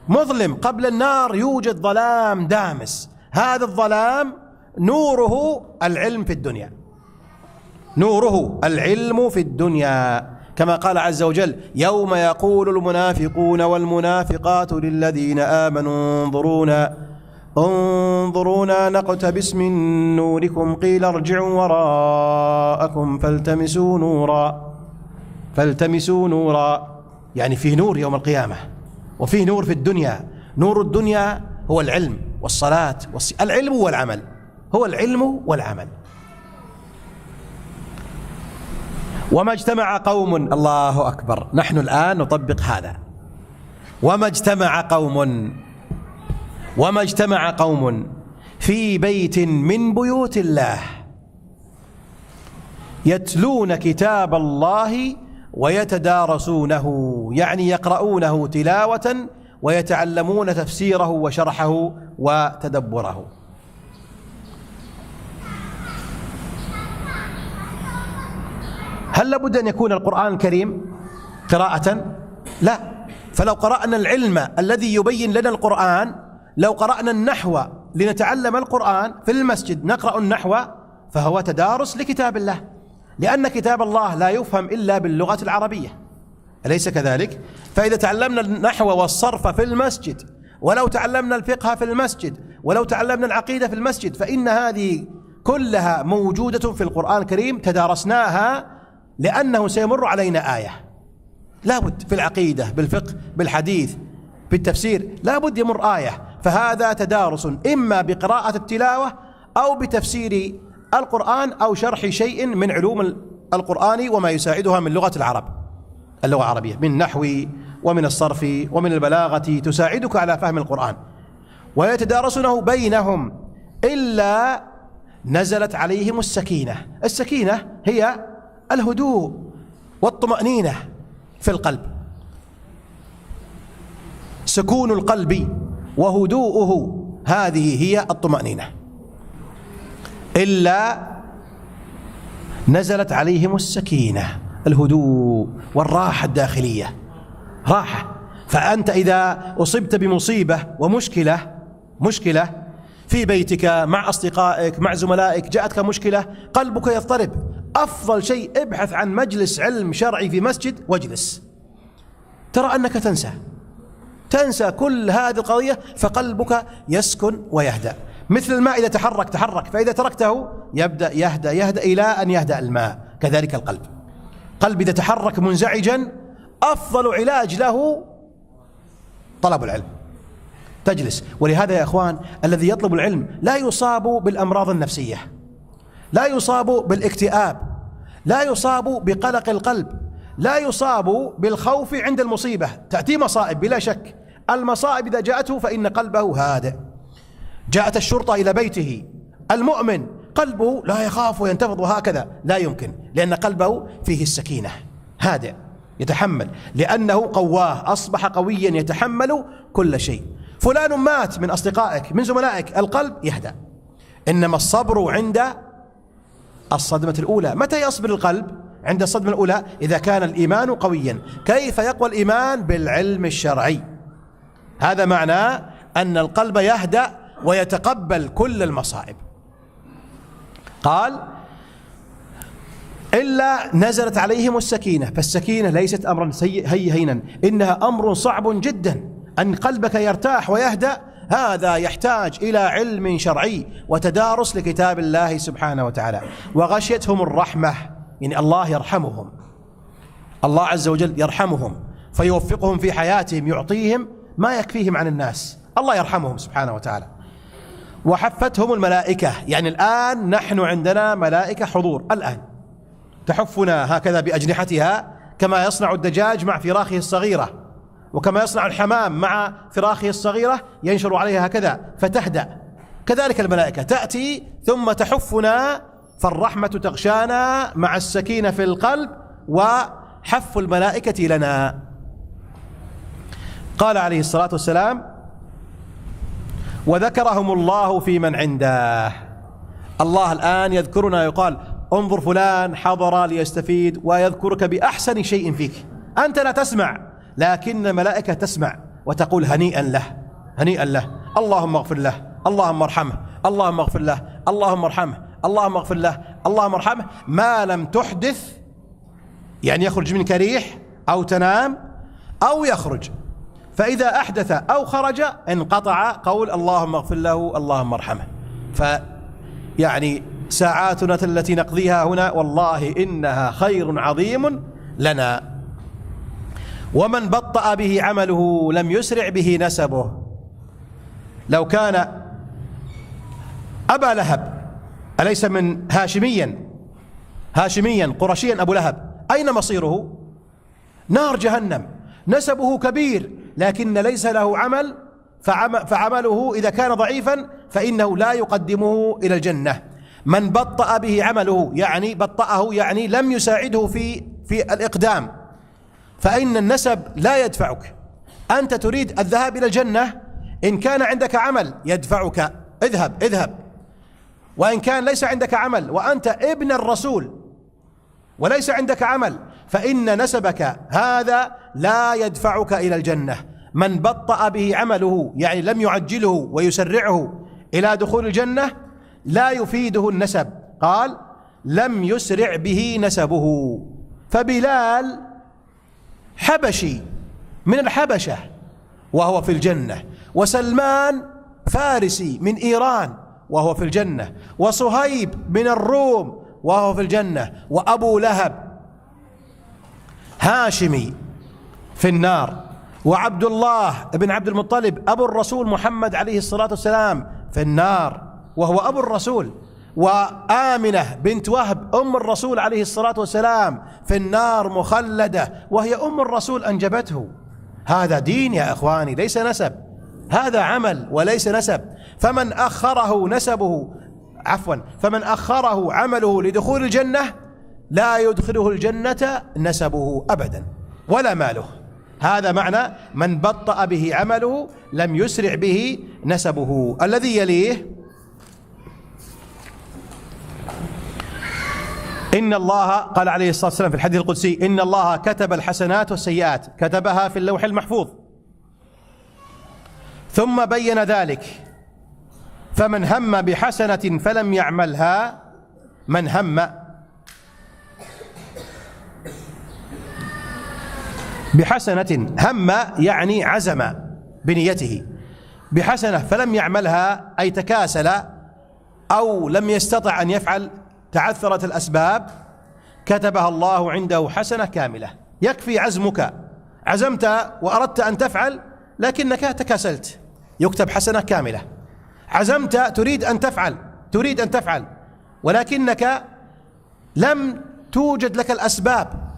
مظلم. قبل النار يوجد ظلام دامس، هذا الظلام نوره العلم في الدنيا، نوره العلم في الدنيا، كما قال عز وجل يوم يقول المنافقون والمنافقات للذين آمنوا انظرونا نقتبس من نوركم قيل ارجعوا وراءكم فالتمسوا نورا. يعني فيه نور يوم القيامة وفيه نور في الدنيا. نور الدنيا هو العلم والصلاة العلم والعمل، هو العلم والعمل. وما اجتمع قوم، الله أكبر، نحن الآن نطبق هذا. وما اجتمع قوم في بيت من بيوت الله يتلون كتاب الله ويتدارسونه، يعني يقرؤونه تلاوة ويتعلمون تفسيره وشرحه وتدبره. هل لابد أن يكون القرآن الكريم قراءة؟ لا. فلو قرأنا العلم الذي يبين لنا القرآن، لو قرأنا النحو لنتعلم القرآن في المسجد نقرأ النحو، فهو تدارس لكتاب الله، لأن كتاب الله لا يفهم إلا باللغة العربية، أليس كذلك؟ فإذا تعلمنا النحو والصرف في المسجد، ولو تعلمنا الفقه في المسجد، ولو تعلمنا العقيدة في المسجد، فإن هذه كلها موجودة في القرآن الكريم تدارسناها، لأنه سيمر علينا آية، لابد في العقيدة، بالفقه، بالحديث، بالتفسير، لابد يمر آية. فهذا تدارس إما بقراءة التلاوة أو بتفسير القرآن أو شرح شيء من علوم القرآن وما يساعدها من لغة العرب، اللغة العربية، من نحو ومن الصرف ومن البلاغة تساعدك على فهم القرآن. ويتدارسونه بينهم إلا نزلت عليهم السكينة. السكينة هي الهدوء والطمأنينة في القلب، سكون القلب وهدوءه، هذه هي الطمأنينة. إلا نزلت عليهم السكينة، الهدوء والراحة الداخلية، راحة. فأنت إذا أصبت بمصيبة ومشكلة في بيتك مع أصدقائك مع زملائك، جاءتك مشكلة، قلبك يضطرب، أفضل شيء ابحث عن مجلس علم شرعي في مسجد واجلس، ترى أنك تنسى كل هذه القضية، فقلبك يسكن ويهدأ. مثل الماء إذا تحرك، فإذا تركته يبدأ يهدأ إلى أن يهدأ الماء. كذلك القلب إذا تحرك منزعجا، أفضل علاج له طلب العلم، تجلس. ولهذا يا أخوان، الذي يطلب العلم لا يصاب بالأمراض النفسية، لا يصاب بالاكتئاب، لا يصاب بقلق القلب، لا يصاب بالخوف عند المصيبة. تأتي مصائب بلا شك، المصائب إذا جاءته فإن قلبه هادئ. جاءت الشرطة إلى بيته، المؤمن قلبه لا يخاف وينتفض وهكذا، لا يمكن، لأن قلبه فيه السكينة، هادئ، يتحمل، لأنه قواه، أصبح قويا يتحمل كل شيء. فلان مات من أصدقائك من زملائك، القلب يهدأ. إنما الصبر عند الصدمة الأولى. متى يصبر القلب؟ عند الصدمة الأولى، إذا كان الإيمان قويا. كيف يقوى الإيمان؟ بالعلم الشرعي. هذا معنى أن القلب يهدأ ويتقبل كل المصائب. قال إلا نزلت عليهم السكينة، فالسكينة ليست أمرا هينا، إنها أمر صعب جدا. أن قلبك يرتاح ويهدأ، هذا يحتاج إلى علم شرعي وتدارس لكتاب الله سبحانه وتعالى. وغشيتهم الرحمة، يعني الله يرحمهم، الله عز وجل يرحمهم فيوفقهم في حياتهم، يعطيهم ما يكفيهم عن الناس، الله يرحمهم سبحانه وتعالى. وحفتهم الملائكة، يعني الآن نحن عندنا ملائكة حضور، الآن تحفنا هكذا بأجنحتها، كما يصنع الدجاج مع فراخه الصغيرة، وكما يصنع الحمام مع فراخه الصغيرة، ينشر عليها هكذا فتهدأ. كذلك الملائكة تأتي ثم تحفنا، فالرحمة تغشانا مع السكينة في القلب وحف الملائكة لنا. قال عليه الصلاة والسلام: وذكرهم الله في من عنده. الله الآن يذكرنا، يقال انظر فلان حضر ليستفيد، ويذكرك بأحسن شيء فيك. أنت لا تسمع، لكن الملائكة تسمع وتقول هنيئا له، هنيئا له، اللهم اغفر له، اللهم ارحمه، اللهم اغفر له، اللهم ارحمه، اللهم اغفر له، اللهم ارحمه، ما لم تحدث، يعني يخرج منك ريح أو تنام أو يخرج. فإذا أحدث أو خرج انقطع قول اللهم اغفر له، اللهم ارحمه. فيعني ساعاتنا التي نقضيها هنا والله إنها خير عظيم لنا. ومن بطأ به عمله لم يسرع به نسبه. لو كان أبا لهب، أليس من هاشميا قرشيا أبو لهب، أين مصيره؟ نار جهنم. نسبه كبير لكن ليس له عمل، فعمله إذا كان ضعيفا فإنه لا يقدمه إلى الجنة. من بطأ به عمله، يعني بطأه يعني لم يساعده في الإقدام، فإن النسب لا يدفعك. أنت تريد الذهاب إلى الجنة، إن كان عندك عمل يدفعك، اذهب. وإن كان ليس عندك عمل وأنت ابن الرسول وليس عندك عمل، فإن نسبك هذا لا يدفعك إلى الجنة. من بطأ به عمله يعني لم يعجله ويسرعه إلى دخول الجنة لا يفيده النسب. قال لم يسرع به نسبه. فبلال حبشي من الحبشة وهو في الجنة، وسلمان فارسي من إيران وهو في الجنة، وصهيب من الروم وهو في الجنة، وأبو لهب هاشمي في النار، وعبد الله بن عبد المطلب أبو الرسول محمد عليه الصلاة والسلام في النار وهو أبو الرسول، وآمنة بنت وهب أم الرسول عليه الصلاة والسلام في النار مخلدة وهي أم الرسول أنجبته. هذا دين يا إخواني، ليس نسب، هذا عمل وليس نسب. فمن أخره عمله لدخول الجنة لا يدخله الجنة نسبه أبدا ولا ماله. هذا معنى من بطأ به عمله لم يسرع به نسبه. الذي يليه إن الله قال عليه الصلاة والسلام في الحديث القدسي: إن الله كتب الحسنات والسيئات، كتبها في اللوح المحفوظ، ثم بين ذلك، فمن هم بحسنة فلم يعملها، من هم بحسنة، هم يعني عزم بنيته، بحسنة فلم يعملها أي تكاسل أو لم يستطع أن يفعل، تعثرت الأسباب، كتبها الله عنده حسنة كاملة. يكفي عزمك، عزمت وأردت أن تفعل لكنك تكاسلت، يكتب حسنة كاملة. عزمت تريد أن تفعل ولكنك لم توجد لك الأسباب.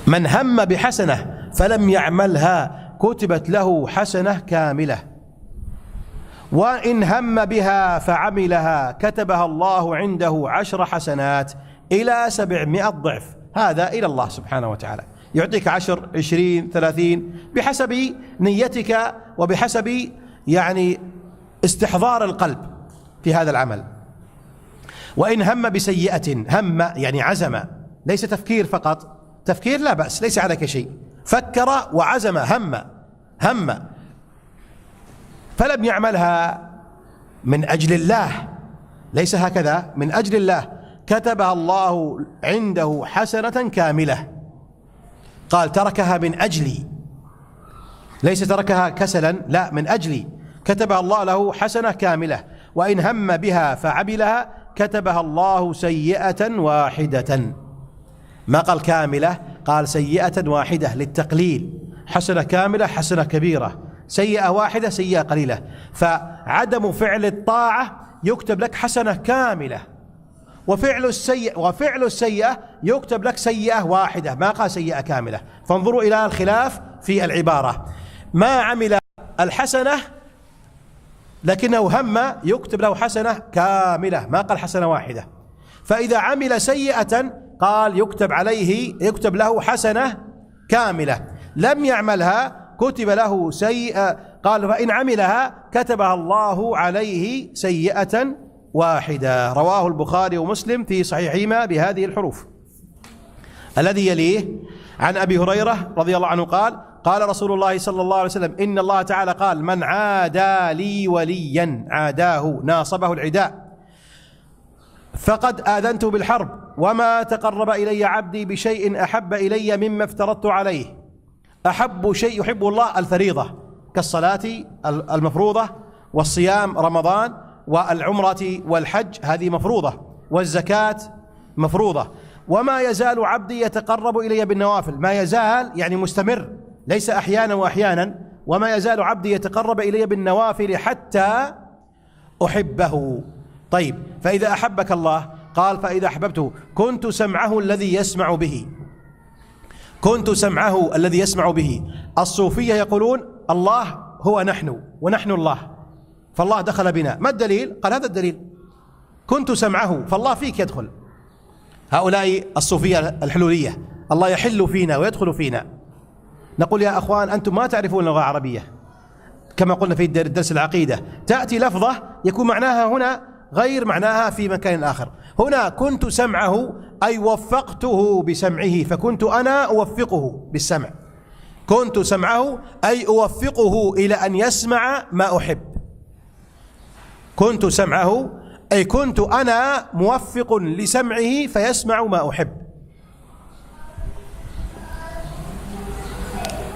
من هم بحسنة فلم يعملها كتبت له حسنة كاملة، وإن هم بها فعملها كتبها الله عنده 10 حسنات إلى 700 ضعف. هذا إلى الله سبحانه وتعالى، يعطيك 10 20 30 بحسب نيتك وبحسب يعني استحضار القلب في هذا العمل. وإن هم بسيئة، هم يعني عزم، ليس تفكير فقط، تفكير لا بأس ليس عليك شيء، فكر وعزم، هم فلم يعملها من أجل الله، ليس هكذا، من أجل الله، كتبها الله عنده حسنة كاملة. قال تركها من أجلي، ليس تركها كسلا، لا، من أجلي، كتبها الله له حسنة كاملة. وإن هم بها فعملها كتبها الله سيئة واحدة، ما قال كاملة، قال سيئة واحدة للتقليل، حسنة كاملة حسنة كبيرة، سيئة واحدة سيئة قليلة. فعدم فعل الطاعة يكتب لك حسنة كاملة، وفعل السيئة يكتب لك سيئة واحدة، ما قال سيئة كاملة. فانظروا إلى الخلاف في العبارة، ما عمل الحسنة لكنه هم يكتب له حسنة كاملة، ما قال حسنة واحدة. فإذا عمل سيئة قال يكتب له حسنة كاملة، لم يعملها كتب له سيئة، قال فإن عملها كتبها الله عليه سيئة واحدة. رواه البخاري ومسلم في صحيحهما بهذه الحروف. الذي يليه عن أبي هريرة رضي الله عنه قال: قال رسول الله صلى الله عليه وسلم: إن الله تعالى قال: من عادى لي وليا، عاداه ناصبه العداء، فقد آذنته بالحرب، وما تقرب إلي عبدي بشيء أحب إلي مما افترضت عليه. أحب شيء يحبه الله الفريضة كالصلاة المفروضة، والصيام رمضان، والعمرة والحج هذه مفروضة، والزكاة مفروضة. وما يزال عبدي يتقرب إلي بالنوافل، ما يزال يعني مستمر، ليس أحيانا وأحيانا، وما يزال عبدي يتقرب إلي بالنوافل حتى أحبه. طيب، فإذا أحبك الله قال فإذا أحببته كنت سمعه الذي يسمع به، كنت سمعه الذي يسمع به. الصوفية يقولون الله هو نحن ونحن الله، فالله دخل بنا. ما الدليل؟ قال هذا الدليل، كنت سمعه، فالله فيك يدخل. هؤلاء الصوفية الحلولية، الله يحل فينا ويدخل فينا. نقول يا أخوان أنتم ما تعرفون اللغة العربية، كما قلنا في درس العقيدة، تأتي لفظة يكون معناها هنا غير معناها في مكان آخر. هنا كنت سمعه أي وفقته بسمعه، فكنت أنا أوفقه بالسمع. كنت سمعه أي أوفقه إلى أن يسمع ما أحب. كنت سمعه أي كنت أنا موفق لسمعه فيسمع ما أحب.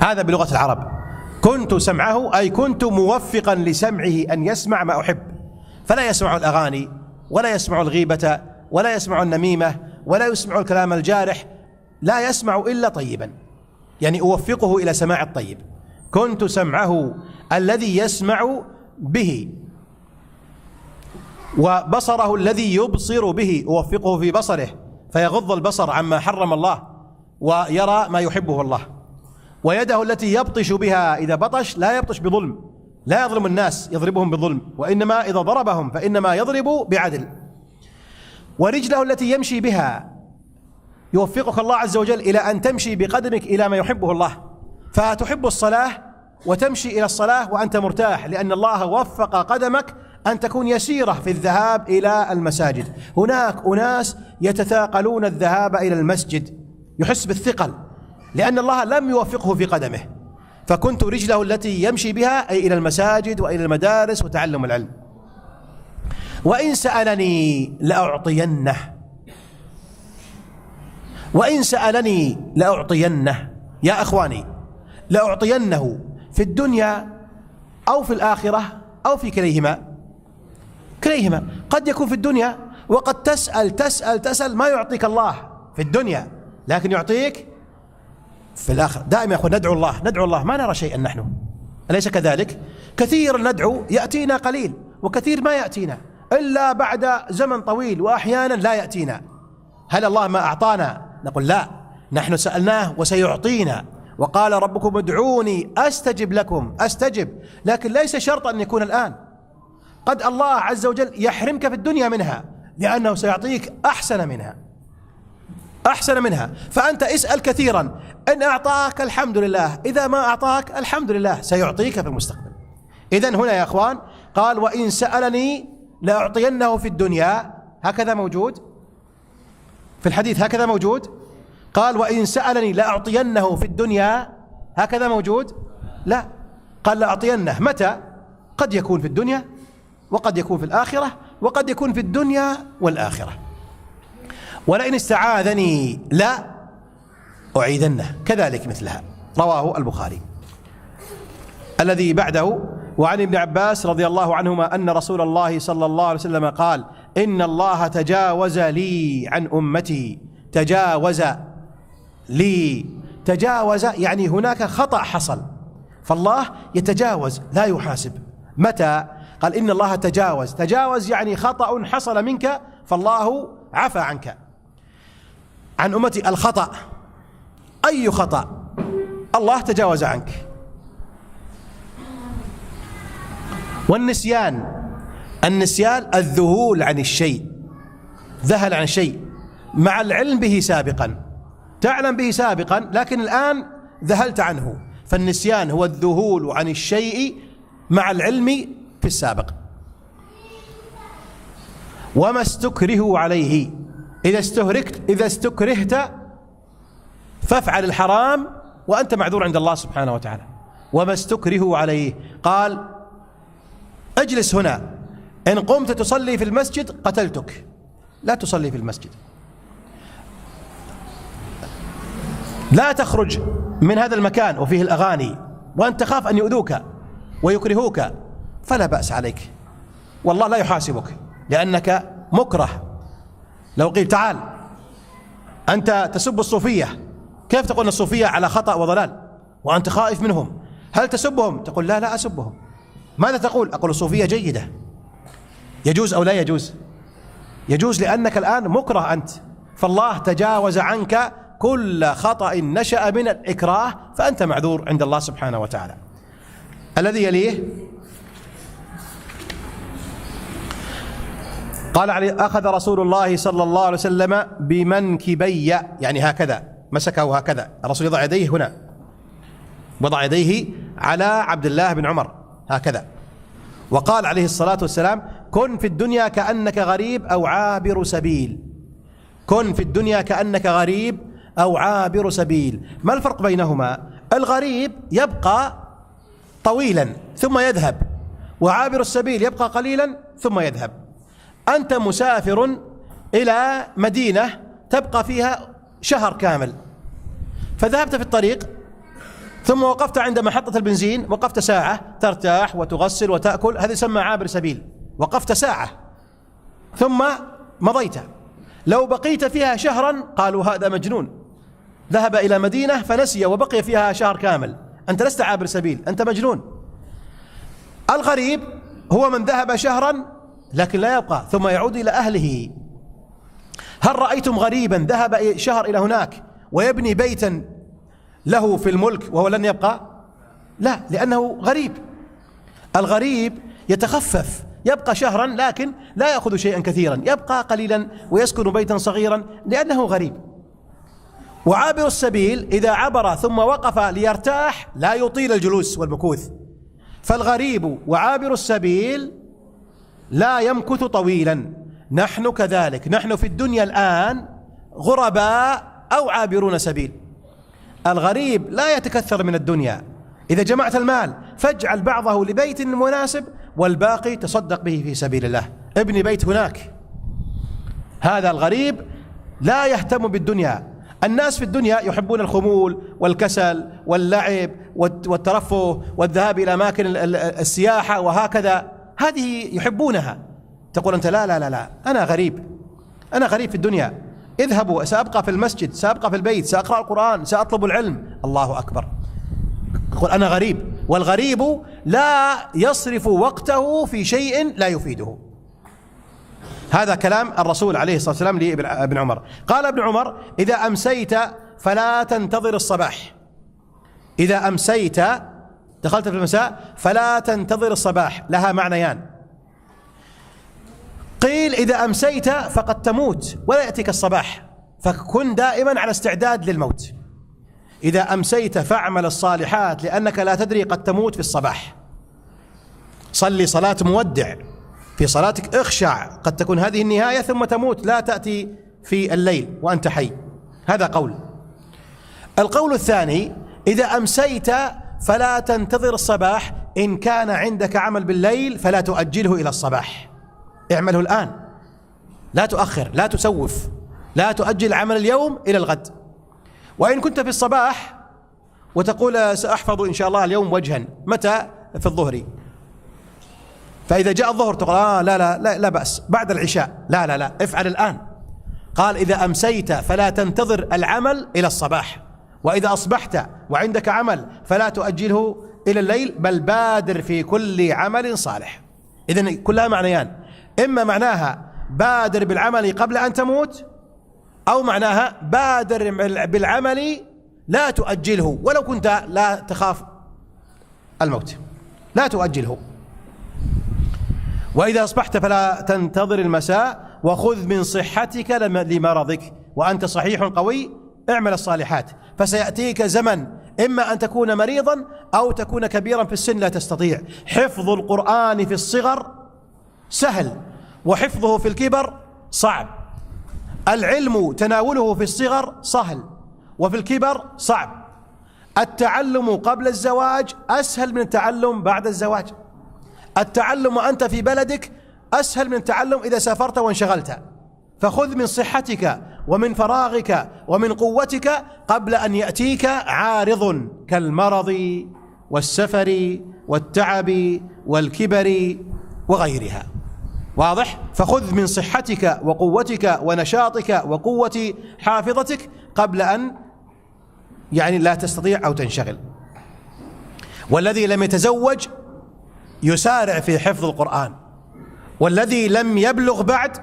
هذا بلغة العرب، كنت سمعه أي كنت موفقا لسمعه أن يسمع ما أحب، فلا يسمع الأغاني ولا يسمع الغيبة ولا يسمع النميمة ولا يسمع الكلام الجارح، لا يسمع إلا طيبا، يعني أوفقه إلى سماع الطيب. كنت سمعه الذي يسمع به، وبصره الذي يبصر به، أوفقه في بصره فيغض البصر عما حرم الله ويرى ما يحبه الله. ويده التي يبطش بها، إذا بطش لا يبطش بظلم، لا يظلم الناس يضربهم بظلم، وإنما إذا ضربهم فإنما يضرب بعدل. ورجله التي يمشي بها، يوفقك الله عز وجل إلى أن تمشي بقدمك إلى ما يحبه الله، فتحب الصلاة وتمشي إلى الصلاة وأنت مرتاح، لأن الله وفق قدمك أن تكون يسيرة في الذهاب إلى المساجد. هناك أناس يتثاقلون الذهاب إلى المسجد، يحس بالثقل لأن الله لم يوفقه في قدمه. فكنت رجله التي يمشي بها أي إلى المساجد وإلى المدارس وتعلم العلم. وإن سألني لأعطينه، وإن سألني لأعطينه. يا أخواني، لأعطينه في الدنيا أو في الآخرة أو في كليهما، كليهما. قد يكون في الدنيا وقد تسأل ما يعطيك الله في الدنيا، لكن يعطيك في الآخرة. دائما يا أخوان ندعو الله ما نرى شيئا نحن، أليس كذلك؟ كثير ندعو يأتينا قليل، وكثير ما يأتينا إلا بعد زمن طويل، وأحيانا لا يأتينا. هل الله ما أعطانا؟ نقول لا، نحن سألناه وسيعطينا، وقال ربكم ادعوني أستجب لكم. أستجب، لكن ليس شرط أن يكون الآن. قد الله عز وجل يحرمك في الدنيا منها لأنه سيعطيك أحسن منها، أحسن منها. فأنت اسأل كثيرا، إن أعطاك الحمد لله، إذا ما أعطاك الحمد لله سيعطيك في المستقبل. إذن هنا يا أخوان قال وإن سألني لأعطينه في الدنيا، هكذا موجود في الحديث، هكذا موجود. قال وإن سألني لأعطينه في الدنيا، هكذا موجود؟ لا، قال لأعطينه. متى؟ قد يكون في الدنيا وقد يكون في الآخرة وقد يكون في الدنيا والآخرة. ولئن استعاذني لا أعيذنه، كذلك مثلها. رواه البخاري. الذي بعده وعن ابن عباس رضي الله عنهما أن رسول الله صلى الله عليه وسلم قال إن الله تجاوز لي عن أمتي. تجاوز لي، تجاوز يعني هناك خطأ حصل، فالله يتجاوز لا يحاسب. متى؟ قال إن الله تجاوز. تجاوز يعني خطأ حصل منك فالله عفى عنك. عن أمتي الخطأ، أي خطأ؟ الله تجاوز عنك. والنسيان، النسيان الذهول عن الشيء، ذهل عن الشيء مع العلم به سابقا، تعلم به سابقا لكن الآن ذهلت عنه. فالنسيان هو الذهول عن الشيء مع العلم في السابق. وما استكرهوا عليه، إذا استكرهت فافعل الحرام وأنت معذور عند الله سبحانه وتعالى. وما استكرهوا عليه، قال اجلس هنا، إن قمت تصلي في المسجد قتلتك، لا تصلي في المسجد، لا تخرج من هذا المكان وفيه الأغاني وأنت تخاف أن يؤذوك ويكرهوك، فلا بأس عليك، والله لا يحاسبك لأنك مكره. لو قيل تعال أنت تسب الصوفية، كيف تقول الصوفية على خطأ وضلال وأنت خائف منهم؟ هل تسبهم؟ تقول لا أسبهم. ماذا تقول؟ أقول الصوفية جيدة. يجوز أو لا يجوز؟ يجوز لأنك الآن مكره أنت، فالله تجاوز عنك كل خطأ نشأ من الإكراه، فأنت معذور عند الله سبحانه وتعالى. الذي يليه قال أخذ رسول الله صلى الله عليه وسلم بمنكبي، يعني هكذا مسكه هكذا، الرسول يضع يديه هنا، وضع يديه على عبد الله بن عمر هكذا، وقال عليه الصلاة والسلام: كن في الدنيا كأنك غريب أو عابر سبيل. كن في الدنيا كأنك غريب أو عابر سبيل. ما الفرق بينهما؟ الغريب يبقى طويلا ثم يذهب، وعابر السبيل يبقى قليلا ثم يذهب. أنت مسافر إلى مدينة تبقى فيها شهر كامل، فذهبت في الطريق ثم وقفت عند محطة البنزين، وقفت ساعة ترتاح وتغسل وتأكل، هذا يسمى عابر سبيل، وقفت ساعة ثم مضيت. لو بقيت فيها شهرا قالوا هذا مجنون، ذهب إلى مدينة فنسي وبقي فيها شهر كامل، أنت لست عابر سبيل، أنت مجنون. الغريب هو من ذهب شهرا لكن لا يبقى ثم يعود إلى أهله. هل رأيتم غريبا ذهب شهر إلى هناك ويبني بيتا له في الملك وهو لن يبقى؟ لا، لأنه غريب. الغريب يتخفف، يبقى شهرا لكن لا يأخذ شيئا كثيرا، يبقى قليلا ويسكن بيتا صغيرا لأنه غريب. وعابر السبيل إذا عبر ثم وقف ليرتاح لا يطيل الجلوس والمكوث، فالغريب وعابر السبيل لا يمكث طويلا. نحن كذلك، نحن في الدنيا الآن غرباء أو عابرون سبيل. الغريب لا يتكثر من الدنيا، إذا جمعت المال فاجعل بعضه لبيت مناسب والباقي تصدق به في سبيل الله، ابني بيت هناك. هذا الغريب لا يهتم بالدنيا. الناس في الدنيا يحبون الخمول والكسل واللعب والترفه والذهاب إلى أماكن السياحة وهكذا، هذه يحبونها. تقول أنت لا لا لا لا، أنا غريب، أنا غريب في الدنيا، اذهبوا، سأبقى في المسجد، سأبقى في البيت، سأقرأ القرآن، سأطلب العلم. الله أكبر، يقول أنا غريب. والغريب لا يصرف وقته في شيء لا يفيده. هذا كلام الرسول عليه الصلاة والسلام لابن عمر. قال ابن عمر: إذا أمسيت فلا تنتظر الصباح. إذا أمسيت، دخلت في المساء، فلا تنتظر الصباح، لها معنيان. قيل إذا أمسيت فقد تموت ولا يأتيك الصباح، فكن دائما على استعداد للموت. إذا أمسيت فاعمل الصالحات لأنك لا تدري قد تموت في الصباح. صلي صلاة مودع، في صلاتك اخشع، قد تكون هذه النهاية ثم تموت، لا تأتي في الليل وأنت حي. هذا قول. القول الثاني: إذا أمسيت فلا تنتظر الصباح، إن كان عندك عمل بالليل فلا تؤجله إلى الصباح، اعمله الآن، لا تؤخر، لا تسوف، لا تؤجل عمل اليوم إلى الغد. وإن كنت في الصباح وتقول سأحفظ إن شاء الله اليوم وجها، متى؟ في الظهر، فإذا جاء الظهر تقول لا لا لا لا بأس، بعد العشاء، لا لا لا، افعل الآن. قال: إذا أمسيت فلا تنتظر العمل إلى الصباح، وإذا أصبحت وعندك عمل فلا تؤجله إلى الليل، بل بادر في كل عمل صالح. إذن كلها معنيان، إما معناها بادر بالعمل قبل أن تموت، أو معناها بادر بالعمل لا تؤجله، ولو كنت لا تخاف الموت لا تؤجله. وإذا أصبحت فلا تنتظر المساء، وخذ من صحتك لمرضك، وأنت صحيح قوي اعمل الصالحات، فسيأتيك زمن إما أن تكون مريضا أو تكون كبيرا في السن لا تستطيع. حفظ القرآن في الصغر سهل، وحفظه في الكبر صعب. العلم تناوله في الصغر سهل، وفي الكبر صعب. التعلم قبل الزواج أسهل من التعلم بعد الزواج. التعلم وأنت في بلدك أسهل من التعلم إذا سافرت وانشغلت. فخذ من صحتك ومن فراغك ومن قوتك قبل أن يأتيك عارض كالمرض والسفر والتعب والكبر وغيرها. واضح؟ فخذ من صحتك وقوتك ونشاطك وقوة حافظتك قبل أن لا تستطيع أو تنشغل. والذي لم يتزوج يسارع في حفظ القرآن، والذي لم يبلغ بعد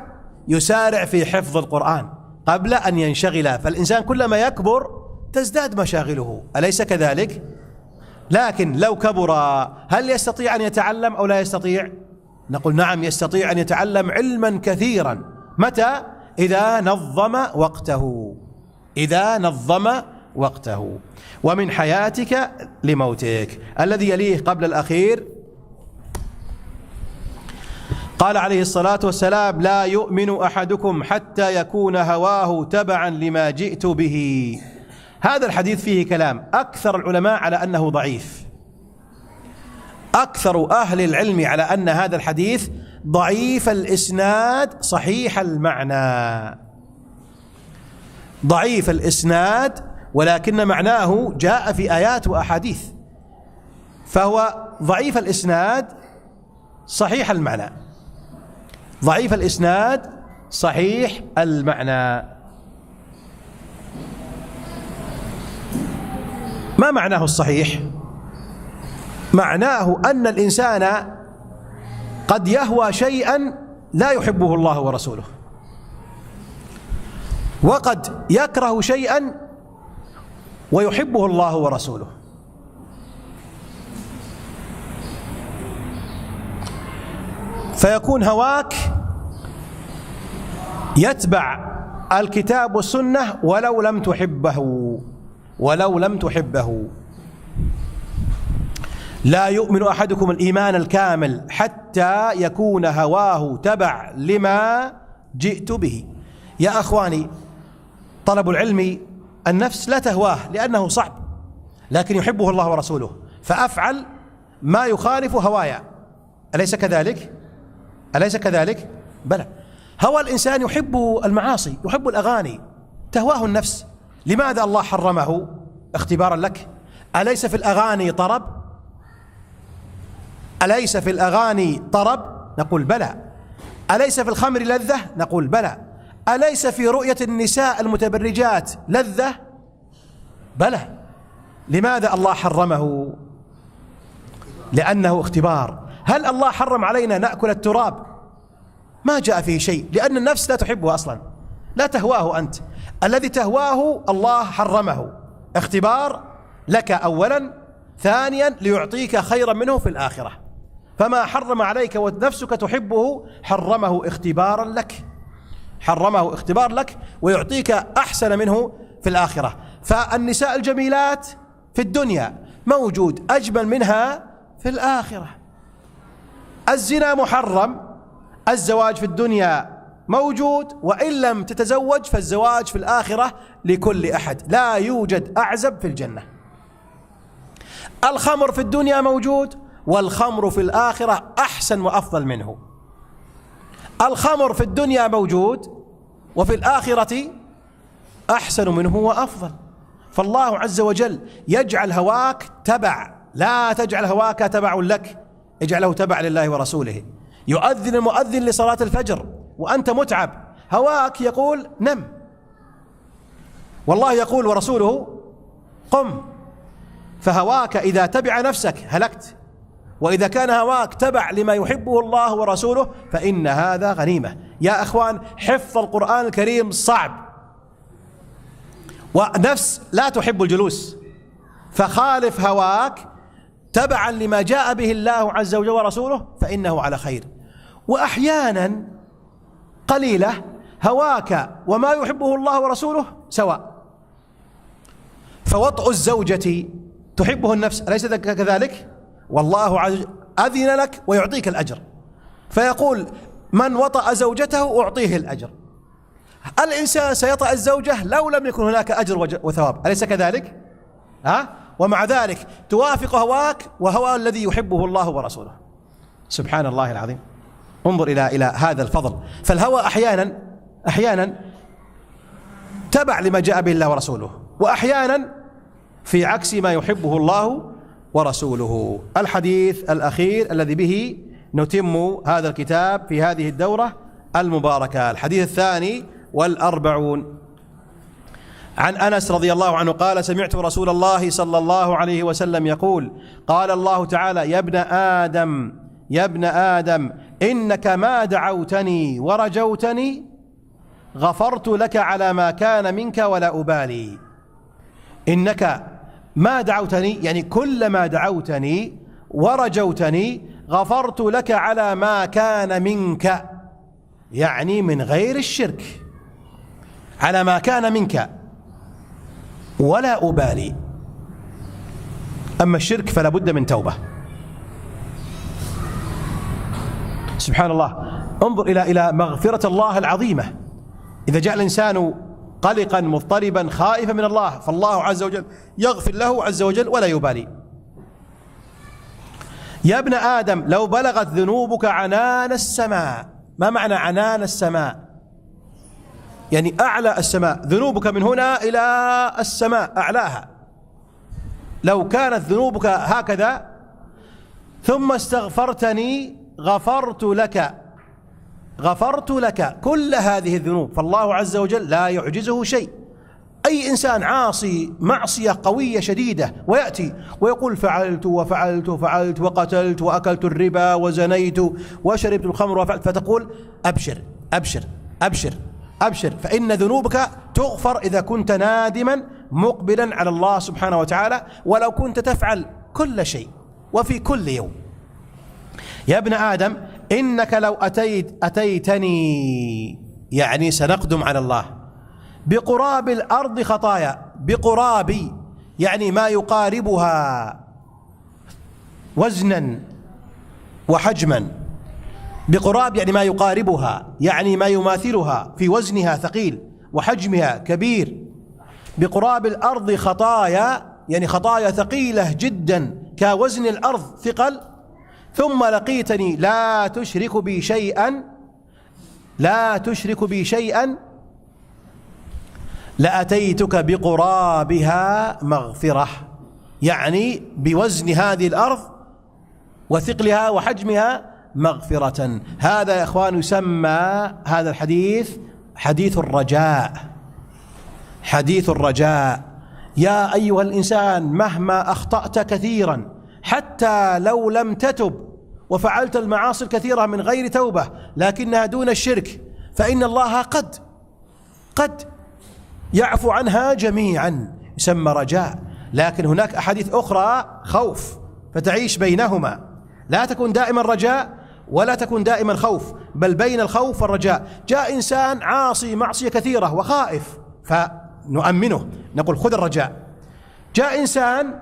يسارع في حفظ القرآن قبل أن ينشغل، فالإنسان كلما يكبر تزداد مشاغله، أليس كذلك؟ لكن لو كبر هل يستطيع أن يتعلم أو لا يستطيع؟ نقول نعم يستطيع أن يتعلم علما كثيرا. متى؟ إذا نظم وقته، إذا نظم وقته. ومن حياتك لموتك. الذي يليه قبل الأخير قال عليه الصلاة والسلام: لا يؤمن أحدكم حتى يكون هواه تبعا لما جئت به. هذا الحديث فيه كلام، أكثر العلماء على أنه ضعيف، أكثر أهل العلم على أن هذا الحديث ضعيف الإسناد صحيح المعنى، ضعيف الإسناد ولكن معناه جاء في آيات وأحاديث، فهو ضعيف الإسناد صحيح المعنى، ضعيف الإسناد صحيح المعنى. ما معناه الصحيح؟ معناه أن الإنسان قد يهوى شيئا لا يحبه الله ورسوله، وقد يكره شيئا ويحبه الله ورسوله. فيكون هواك يتبع الكتاب والسنة ولو لم تحبه، ولو لم تحبه. لا يؤمن أحدكم الإيمان الكامل حتى يكون هواه تبع لما جئت به. يا أخواني، طلب العلم النفس لا تهواه لأنه صعب، لكن يحبه الله ورسوله، فأفعل ما يخالف هوايا، أليس كذلك؟ أليس كذلك؟ بلى. هوى الإنسان يحب المعاصي، يحب الأغاني، تهواه النفس. لماذا الله حرمه؟ اختبارا لك. أليس في الأغاني طرب؟ أليس في الأغاني طرب؟ نقول بلى. أليس في الخمر لذة؟ نقول بلى. أليس في رؤية النساء المتبرجات لذة؟ بلى. لماذا الله حرمه؟ لأنه اختبار. هل الله حرم علينا نأكل التراب؟ ما جاء فيه شيء، لأن النفس لا تحبه أصلا، لا تهواه أنت. الذي تهواه الله حرمه، اختبار لك أولا، ثانيا ليعطيك خيرا منه في الآخرة. فما حرم عليك ونفسك تحبه حرمه اختبارا لك، حرمه اختبار لك ويعطيك أحسن منه في الآخرة. فالنساء الجميلات في الدنيا موجود أجمل منها في الآخرة. الزنا محرم، الزواج في الدنيا موجود، وإن لم تتزوج فالزواج في الآخرة لكل أحد، لا يوجد أعزب في الجنة. الخمر في الدنيا موجود، والخمر في الآخرة أحسن وأفضل منه. الخمر في الدنيا موجود، وفي الآخرة أحسن منه وأفضل. فالله عز وجل يجعل هواك تبع، لا تجعل هواك تبع لك، اجعله تبع لله ورسوله. يؤذن المؤذن لصلاة الفجر وأنت متعب، هواك يقول نم، والله يقول ورسوله قم. فهواك إذا تبع نفسك هلكت، وإذا كان هواك تبع لما يحبه الله ورسوله فإن هذا غنيمة. يا أخوان، حفظ القرآن الكريم صعب، ونفس لا تحب الجلوس، فخالف هواك تبعا لما جاء به الله عز وجل ورسوله فإنه على خير. وأحيانا قليلة هواك وما يحبه الله ورسوله سواء. فوطء الزوجة تحبه النفس، أليس كذلك؟ والله أذن لك ويعطيك الأجر، فيقول من وطأ زوجته أعطيه الأجر. الإنسان سيطأ الزوجة لو لم يكن هناك أجر وثواب، أليس كذلك؟ ومع ذلك توافق هواك وهو الذي يحبه الله ورسوله. سبحان الله العظيم. انظر إلى هذا الفضل. فالهوى أحيانا تبع لما جاء به الله ورسوله، وأحيانا في عكس ما يحبه الله ورسوله. الحديث الأخير الذي به نتم هذا الكتاب في هذه الدورة المباركة، الحديث 42. عن أنس رضي الله عنه قال: سمعت رسول الله صلى الله عليه وسلم يقول: قال الله تعالى: يا ابن آدم إنك ما دعوتني ورجوتني غفرت لك على ما كان منك ولا أبالي. إنك ما دعوتني، يعني كلما دعوتني ورجوتني غفرت لك على ما كان منك، يعني من غير الشرك، على ما كان منك ولا أبالي. أما الشرك فلا بد من توبة. سبحان الله، انظر إلى مغفرة الله العظيمة. إذا جاء الإنسان قلقا مضطربا خائفا من الله، فالله عز وجل يغفر له عز وجل ولا يبالي. يا ابن آدم لو بلغت ذنوبك عنان السماء. ما معنى عنان السماء؟ يعني أعلى السماء، ذنوبك من هنا إلى السماء أعلاها. لو كانت ذنوبك هكذا ثم استغفرتني غفرت لك كل هذه الذنوب. فالله عز وجل لا يعجزه شيء. أي إنسان عاصي معصية قوية شديدة ويأتي ويقول فعلت وفعلت وفعلت وقتلت وأكلت الربا وزنيت وشربت الخمر وفعلت، فتقول أبشر أبشر أبشر أبشر، فإن ذنوبك تغفر إذا كنت نادما مقبلا على الله سبحانه وتعالى، ولو كنت تفعل كل شيء وفي كل يوم. يا ابن آدم إنك لو أتيتني، يعني سنقدم على الله، بقراب الأرض خطايا، بقراب يعني ما يقاربها وزنا وحجما، بقراب يعني ما يقاربها، يعني ما يماثلها في وزنها ثقيل وحجمها كبير. بقراب الأرض خطايا يعني خطايا ثقيلة جدا كوزن الأرض ثقل، ثم لقيتني لا تشرك بي شيئا لأتيتك بقرابها مغفرة، يعني بوزن هذه الأرض وثقلها وحجمها مغفرة. هذا يا إخوان يسمى هذا الحديث حديث الرجاء. حديث الرجاء. يا أيها الإنسان مهما أخطأت كثيرا، حتى لو لم تتب وفعلت المعاصي الكثيرة من غير توبة لكنها دون الشرك، فإن الله قد يعفو عنها جميعا، يسمى رجاء. لكن هناك أحاديث أخرى خوف، فتعيش بينهما، لا تكون دائما رجاء ولا تكون دائما خوف، بل بين الخوف والرجاء. جاء إنسان عاصي معصية كثيرة وخائف فنؤمنه، نقول خذ الرجاء. جاء إنسان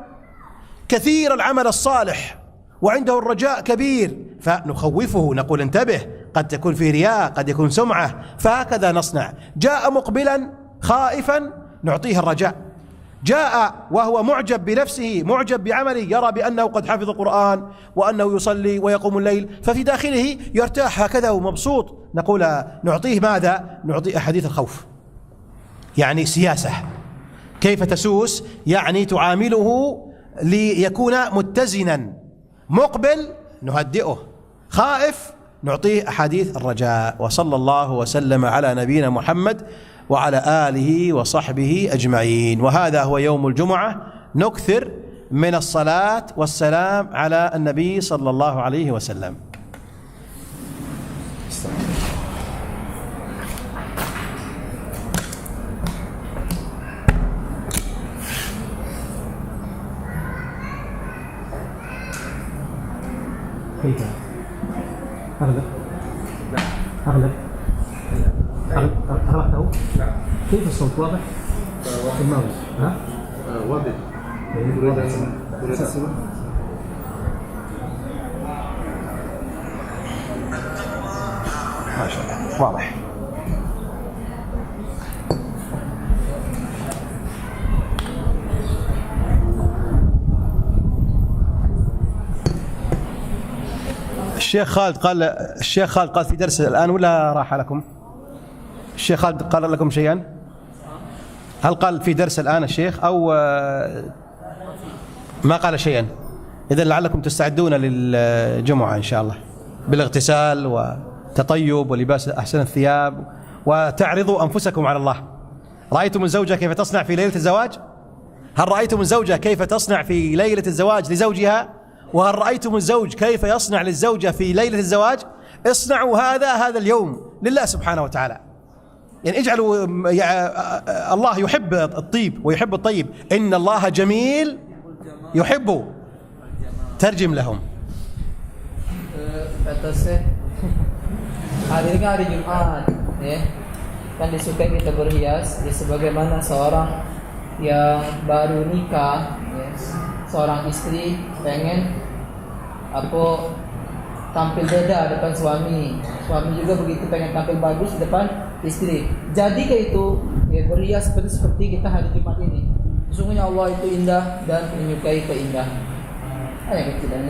كثير العمل الصالح وعنده الرجاء كبير فنخوفه، نقول انتبه قد تكون في رياء، قد يكون سمعة، فهكذا نصنع. جاء مقبلا خائفا نعطيه الرجاء. جاء وهو معجب بنفسه معجب بعمله، يرى بأنه قد حفظ القرآن وأنه يصلي ويقوم الليل، ففي داخله يرتاح هكذا ومبسوط، نقول نعطيه ماذا؟ نعطيه أحاديث الخوف، يعني سياسة، كيف تسوس، يعني تعامله ليكون متزنا. مقبل نهدئه، خائف نعطيه أحاديث الرجاء. وصلى الله وسلم على نبينا محمد وعلى آله وصحبه أجمعين. وهذا هو يوم الجمعة، نكثر من الصلاة والسلام على النبي صلى الله عليه وسلم. كيف أغلق؟ أغلق؟ أغلقته؟ كيف الصوت واضح؟ الماوس ها؟ واضح. ما شاء الله واضح. الشيخ خالد قال في درس الآن ولا راح لكم؟ الشيخ خالد قال لكم شيئا؟ هل قال في درس الآن الشيخ أو ما قال شيئا؟ إذن لعلكم تستعدون للجمعة إن شاء الله بالاغتسال وتطيب ولباس أحسن الثياب وتعرضوا أنفسكم على الله. رأيتم الزوجة كيف تصنع في ليلة الزواج؟ هل رأيتم الزوجة كيف تصنع في ليلة الزواج لزوجها؟ وهل رأيتم الزوج كيف يصنع للزوجة في ليلة الزواج؟ اصنعوا هذا اليوم لله سبحانه وتعالى. يعني اجعلوا الله يحب الطيب ويحب الطيب، إن الله جميل يحب. ترجم لهم. Kata Syekh, hari ini kan hari Jumat, ya, kan disukai kita berhias, ya, sebagaimana seorang yang baru nikah, ya, seorang istri pengen apa tampil beda depan suami juga begitu pengen tampil bagus depan istri. Jadi kayak itu, ya, berhias seperti kita hari Jumat ini. Sesungguhnya Allah itu indah dan menyukai keindahan. Hanya kecil dan